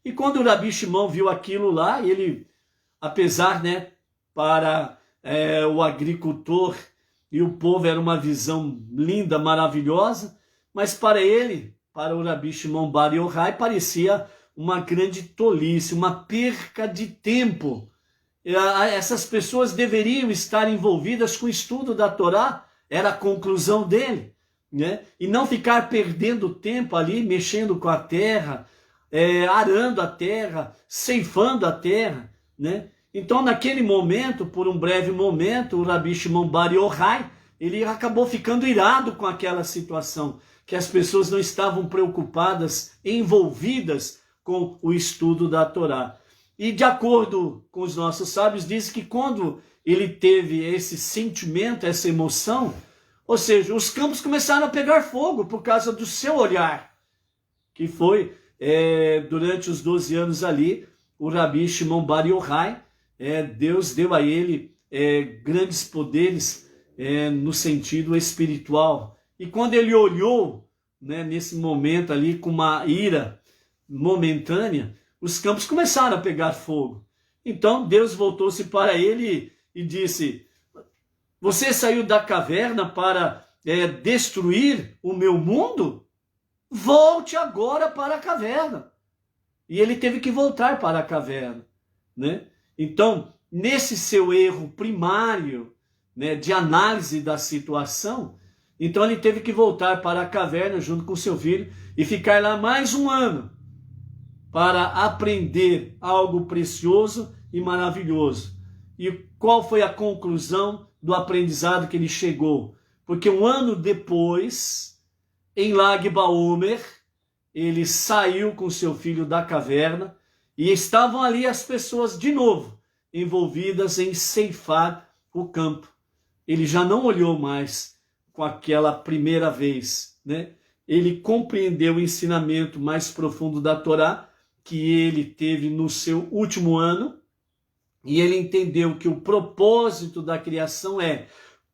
E quando o Rabi Shimon viu aquilo lá, ele, apesar, né, para o agricultor e o povo era uma visão linda, maravilhosa, mas para ele, para o Rabi Shimon Bar Yochai, parecia uma grande tolice, uma perca de tempo. Essas pessoas deveriam estar envolvidas com o estudo da Torá, era a conclusão dele, né? E não ficar perdendo tempo ali, mexendo com a terra, arando a terra, ceifando a terra, né? Então, naquele momento, por um breve momento, o Rabi Shimon Bar Yochai, ele acabou ficando irado com aquela situação, que as pessoas não estavam preocupadas, envolvidas com o estudo da Torá. E de acordo com os nossos sábios, diz que quando ele teve esse sentimento, essa emoção, ou seja, os campos começaram a pegar fogo por causa do seu olhar, que foi, durante os 12 anos ali, o Rabi Shimon Bar Yochai, Deus deu a ele grandes poderes no sentido espiritual. E quando ele olhou, né, nesse momento ali com uma ira momentânea, os campos começaram a pegar fogo. Então Deus voltou-se para ele e disse: você saiu da caverna para destruir o meu mundo? Volte agora para a caverna. E ele teve que voltar para a caverna, né? Então, nesse seu erro primário, né, de análise da situação, então ele teve que voltar para a caverna junto com seu filho e ficar lá mais um ano para aprender algo precioso e maravilhoso. E qual foi a conclusão do aprendizado que ele chegou? Porque um ano depois, em Lag Baomer, ele saiu com seu filho da caverna e estavam ali as pessoas de novo envolvidas em ceifar o campo. Ele já não olhou mais com aquela primeira vez, né? Ele compreendeu o ensinamento mais profundo da Torá que ele teve no seu último ano e ele entendeu que o propósito da criação é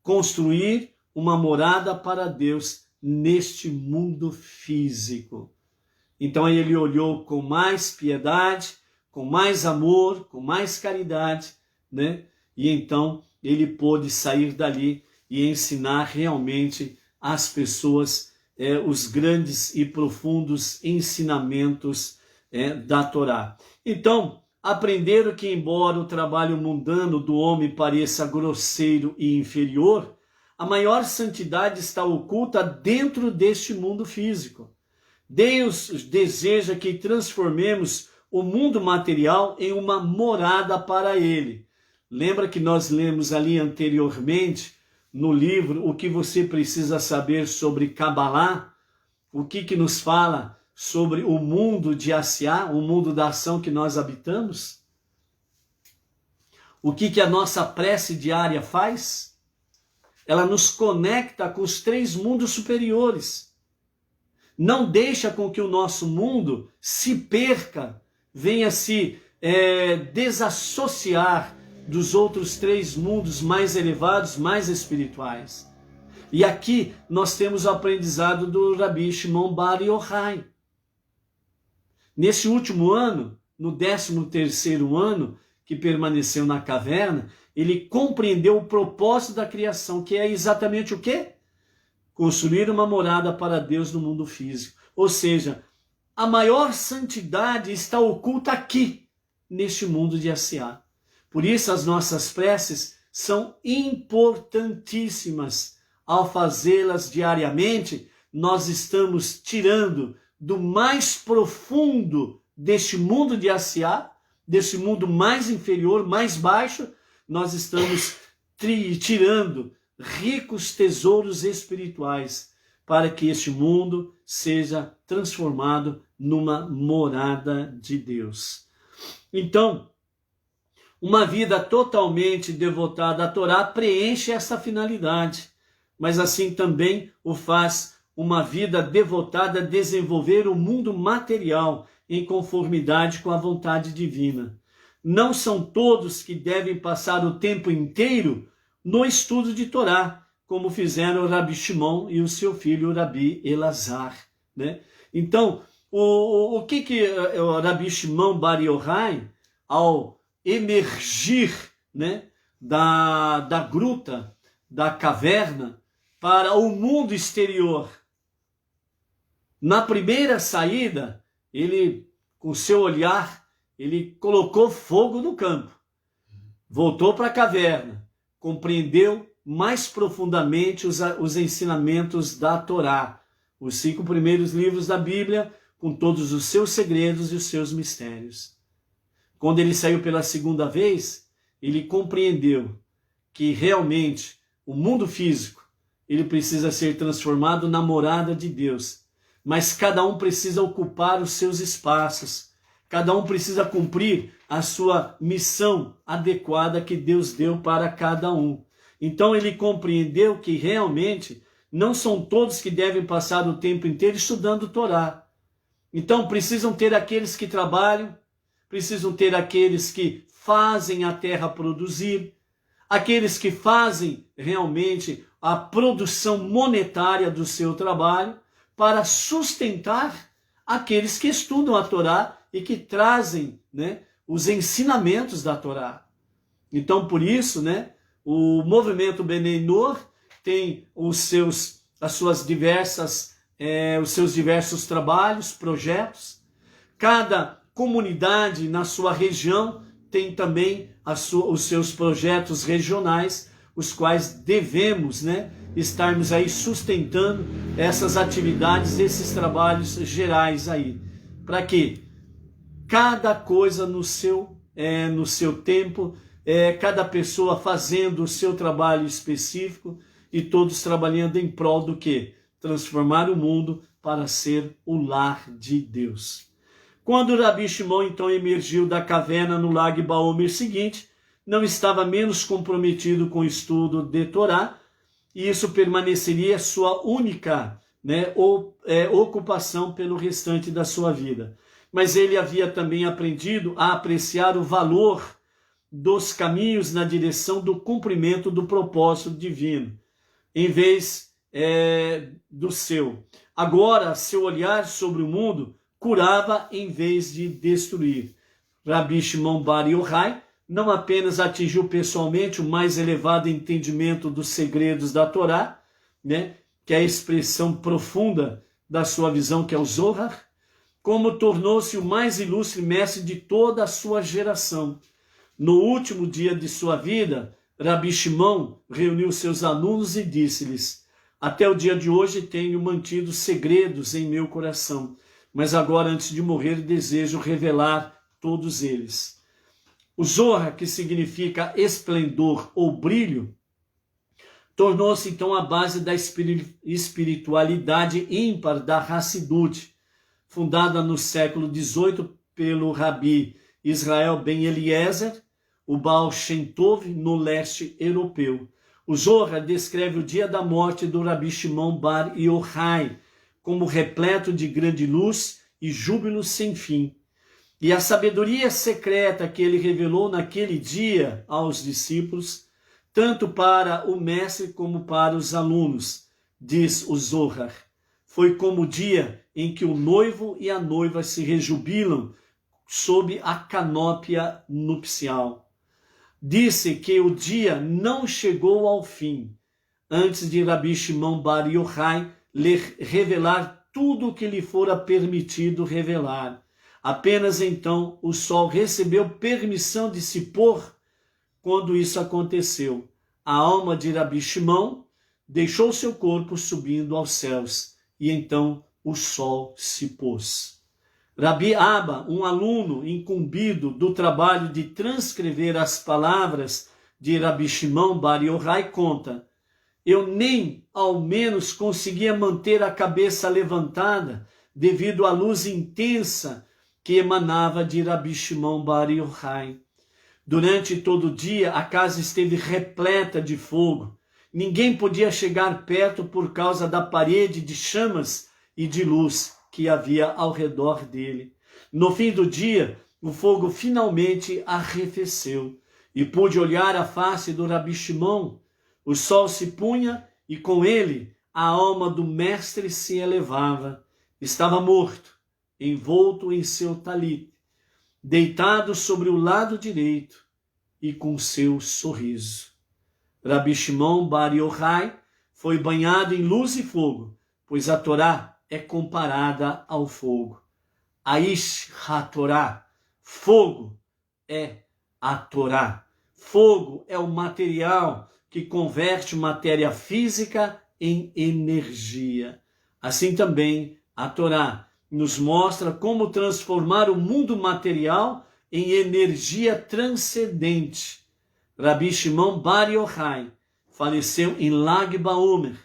construir uma morada para Deus neste mundo físico. Então ele olhou com mais piedade, com mais amor, com mais caridade, né? E então ele pôde sair dali e ensinar realmente às pessoas os grandes e profundos ensinamentos da Torá. Então, aprenderam que embora o trabalho mundano do homem pareça grosseiro e inferior, a maior santidade está oculta dentro deste mundo físico. Deus deseja que transformemos o mundo material em uma morada para ele. Lembra que nós lemos ali anteriormente no livro O que você precisa saber sobre Kabbalah? O que nos fala sobre o mundo de Asiá, o mundo da ação que nós habitamos? O que a nossa prece diária faz? Ela nos conecta com os 3 mundos superiores. Não deixa com que o nosso mundo se perca, venha se desassociar dos outros 3 mundos mais elevados, mais espirituais. E aqui nós temos o aprendizado do Rabi Shimon Bar Yochai. Nesse último ano, no 13º ano que permaneceu na caverna, ele compreendeu o propósito da criação, que é exatamente o quê? Construir uma morada para Deus no mundo físico. Ou seja, a maior santidade está oculta aqui, neste mundo de SA. Por isso as nossas preces são importantíssimas. Ao fazê-las diariamente, nós estamos tirando do mais profundo deste mundo de SA, deste mundo mais inferior, mais baixo, nós estamos tirando ricos tesouros espirituais para que este mundo seja transformado numa morada de Deus. Então, uma vida totalmente devotada à Torá preenche essa finalidade, mas assim também o faz uma vida devotada a desenvolver o mundo material em conformidade com a vontade divina. Não são todos que devem passar o tempo inteiro no estudo de Torá, como fizeram o Rabi Shimon e o seu filho Rabi Elazar, né? Então, o que o Rabi Shimon Bar Yochai, ao emergir, né, da gruta, da caverna, para o mundo exterior, na primeira saída, ele, com seu olhar, ele colocou fogo no campo, voltou para a caverna, compreendeu mais profundamente os ensinamentos da Torá, os 5 primeiros livros da Bíblia, com todos os seus segredos e os seus mistérios. Quando ele saiu pela segunda vez, ele compreendeu que realmente o mundo físico ele precisa ser transformado na morada de Deus, mas cada um precisa ocupar os seus espaços, cada um precisa cumprir a sua missão adequada que Deus deu para cada um. Então ele compreendeu que realmente não são todos que devem passar o tempo inteiro estudando Torá. Então precisam ter aqueles que trabalham, precisam ter aqueles que fazem a terra produzir, aqueles que fazem realmente a produção monetária do seu trabalho para sustentar aqueles que estudam a Torá e que trazem, né, os ensinamentos da Torá. Então, por isso, né, o movimento Bnei Noach tem os seus diversos trabalhos, projetos. Cada comunidade na sua região tem também os seus projetos regionais, os quais devemos, né, estarmos aí sustentando essas atividades, esses trabalhos gerais aí, para que cada coisa no seu tempo, cada pessoa fazendo o seu trabalho específico e todos trabalhando em prol do quê? Transformar o mundo para ser o lar de Deus. Quando o Rabi Shimon então emergiu da caverna no Lag Baomer seguinte, não estava menos comprometido com o estudo de Torá, e isso permaneceria sua única, né, ocupação pelo restante da sua vida. Mas ele havia também aprendido a apreciar o valor dos caminhos na direção do cumprimento do propósito divino, em vez do seu. Agora, seu olhar sobre o mundo curava em vez de destruir. Rabi Shimon Bar Yochai não apenas atingiu pessoalmente o mais elevado entendimento dos segredos da Torá, né, que é a expressão profunda da sua visão, que é o Zohar, como tornou-se o mais ilustre mestre de toda a sua geração. No último dia de sua vida, Rabi Shimon reuniu seus alunos e disse-lhes: até o dia de hoje tenho mantido segredos em meu coração, mas agora, antes de morrer, desejo revelar todos eles. O Zohar, que significa esplendor ou brilho, tornou-se então a base da espiritualidade ímpar da Hassidut, fundada no século XVIII pelo Rabi Israel Ben Eliezer, o Baal Shem Tov, no leste europeu. O Zohar descreve o dia da morte do Rabi Shimon Bar Yochai como repleto de grande luz e júbilo sem fim. E a sabedoria secreta que ele revelou naquele dia aos discípulos, tanto para o mestre como para os alunos, diz o Zohar, foi como o dia em que o noivo e a noiva se rejubilam sob a canópia nupcial. Disse que o dia não chegou ao fim, antes de Rabi Shimon Bar Yochai lhe revelar tudo o que lhe fora permitido revelar. Apenas então o sol recebeu permissão de se pôr. Quando isso aconteceu, a alma de Rabi Shimon deixou seu corpo subindo aos céus, e então o sol se pôs. Rabi Abba, um aluno incumbido do trabalho de transcrever as palavras de Rabi Shimon Bar Yochai, conta: eu nem ao menos conseguia manter a cabeça levantada devido à luz intensa que emanava de Rabi Shimon Bar Yochai. Durante todo o dia a casa esteve repleta de fogo. Ninguém podia chegar perto por causa da parede de chamas e de luz que havia ao redor dele. No fim do dia, o fogo finalmente arrefeceu e pude olhar a face do Rabi Shimon. O sol se punha e com ele a alma do mestre se elevava. Estava morto, envolto em seu talit, deitado sobre o lado direito e com seu sorriso. Rabi Shimon Bar Yochai foi banhado em luz e fogo, pois a Torá é comparada ao fogo. Aish HaTorá, fogo é a Torá. Fogo é o material que converte matéria física em energia. Assim também a Torá nos mostra como transformar o mundo material em energia transcendente. Rabi Shimon Bar Yochai faleceu em Lag BaOmer.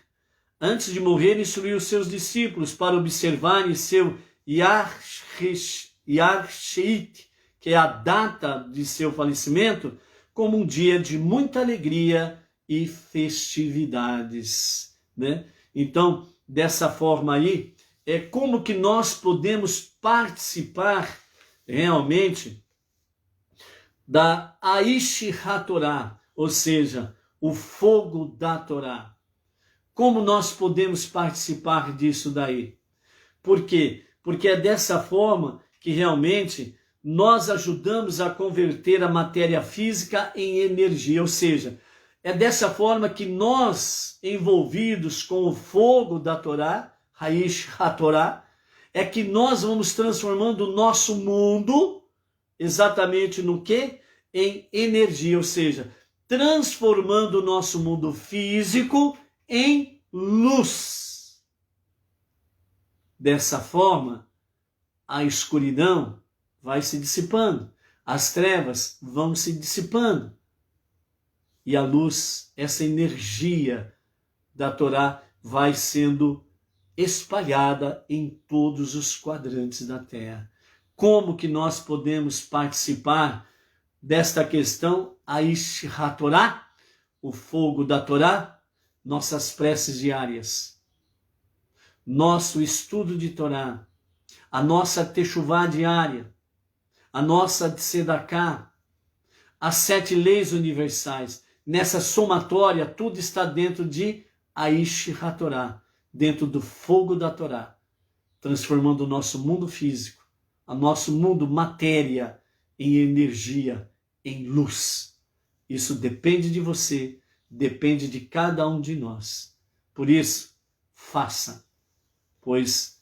Antes de morrer, instruiu seus discípulos para observarem seu Yarsheit, que é a data de seu falecimento, como um dia de muita alegria e festividades, né? Então, dessa forma aí, é como que nós podemos participar realmente da Aish HaTorá, ou seja, o fogo da Torá. Como nós podemos participar disso daí? Por quê? Porque é dessa forma que realmente nós ajudamos a converter a matéria física em energia, ou seja, é dessa forma que nós, envolvidos com o fogo da Torá, Aish HaTorá, é que nós vamos transformando o nosso mundo exatamente no quê? Em energia, ou seja, transformando o nosso mundo físico em luz. Dessa forma, a escuridão vai se dissipando, as trevas vão se dissipando, e a luz, essa energia da Torá, vai sendo espalhada em todos os quadrantes da Terra. Como que nós podemos participar desta questão, Aish HaTorá, o fogo da Torá? Nossas preces diárias, nosso estudo de Torá, a nossa techuvá diária, a nossa tzedakah, as 7 leis universais. Nessa somatória, tudo está dentro de Aish HaTorá, dentro do fogo da Torá, transformando o nosso mundo físico, o nosso mundo matéria, em energia, em luz. Isso depende de você, depende de cada um de nós. Por isso, faça, pois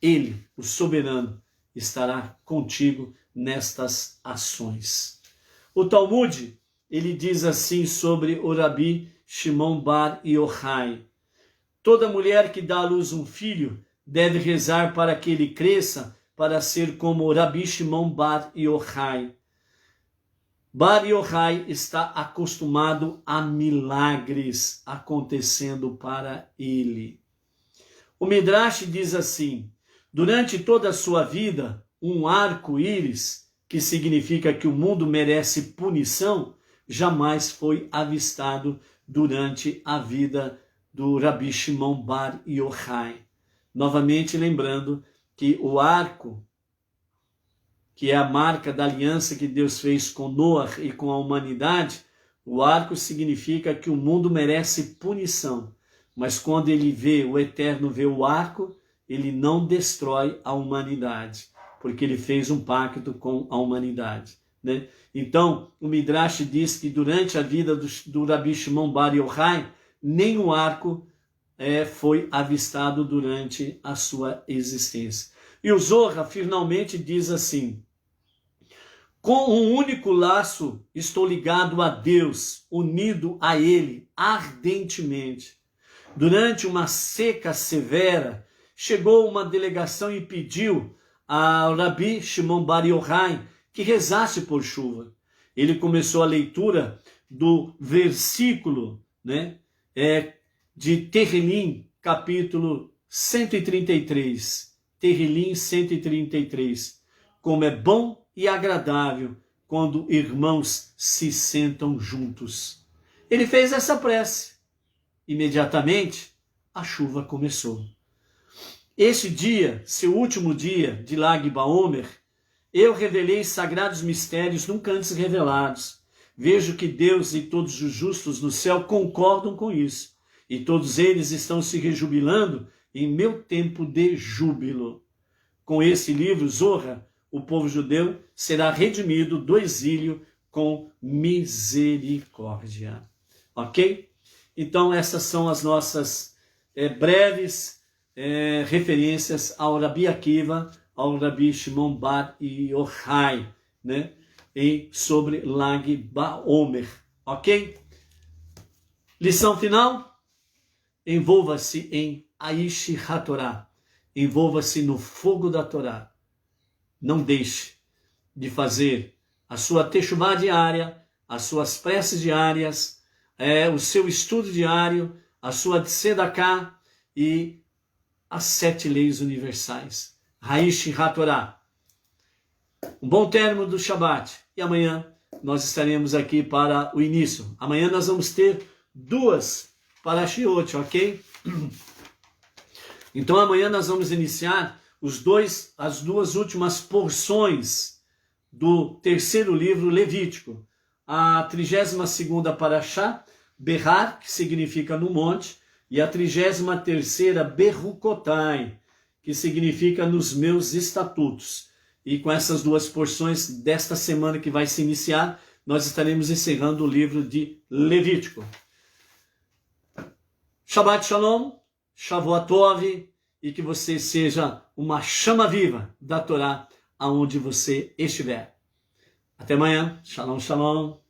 Ele, o soberano, estará contigo nestas ações. O Talmud, ele diz assim sobre o Rabi Shimon Bar Yochai: toda mulher que dá à luz um filho deve rezar para que ele cresça para ser como Rabi Shimon Bar Yochai. Bar Yochai está acostumado a milagres acontecendo para ele. O Midrash diz assim: durante toda a sua vida, um arco-íris, que significa que o mundo merece punição, jamais foi avistado durante a vida do Rabi Shimon Bar Yochai. Novamente lembrando que o arco, que é a marca da aliança que Deus fez com Noah e com a humanidade, o arco significa que o mundo merece punição. Mas quando ele vê, o Eterno vê o arco, ele não destrói a humanidade, porque ele fez um pacto com a humanidade, né? Então, o Midrash diz que durante a vida do Rabi Shimon Bar Yochai, nem o arco foi avistado durante a sua existência. E o Zohar finalmente diz assim: com um único laço estou ligado a Deus, unido a Ele ardentemente. Durante uma seca severa, chegou uma delegação e pediu ao Rabi Shimon Bar Yochai que rezasse por chuva. Ele começou a leitura do versículo, né, de Terrilim, capítulo 133. Terrilim 133. Como é bom e agradável quando irmãos se sentam juntos. Ele fez essa prece. Imediatamente, a chuva começou. Esse dia, seu último dia de Lag Baomer, eu revelei sagrados mistérios nunca antes revelados. Vejo que Deus e todos os justos no céu concordam com isso. E todos eles estão se rejubilando em meu tempo de júbilo. Com esse livro, Zohar, o povo judeu será redimido do exílio com misericórdia. Ok? Então, essas são as nossas breves referências ao Rabi Akiva, ao Rabi Shimon Bar Yochai, né? E sobre Lag Baomer. Ok? Lição final? Envolva-se em Aish HaTorah. Envolva-se no fogo da Torá. Não deixe de fazer a sua techuvá diária, as suas preces diárias, o seu estudo diário, a sua tzedakah e as 7 leis universais. Aish HaTorah. Um bom término do Shabat. E amanhã nós estaremos aqui para o início. Amanhã nós vamos ter 2 parashiot, ok? Então amanhã nós vamos iniciar as 2 últimas porções do 3º livro Levítico. A 32ª parashá, Behar, que significa no monte, e a 33ª Berukotai, que significa nos meus estatutos. E com essas 2 porções desta semana que vai se iniciar, nós estaremos encerrando o livro de Levítico. Shabbat Shalom, Shavuot Tov, e que você seja uma chama viva da Torá aonde você estiver. Até amanhã. Shalom, shalom.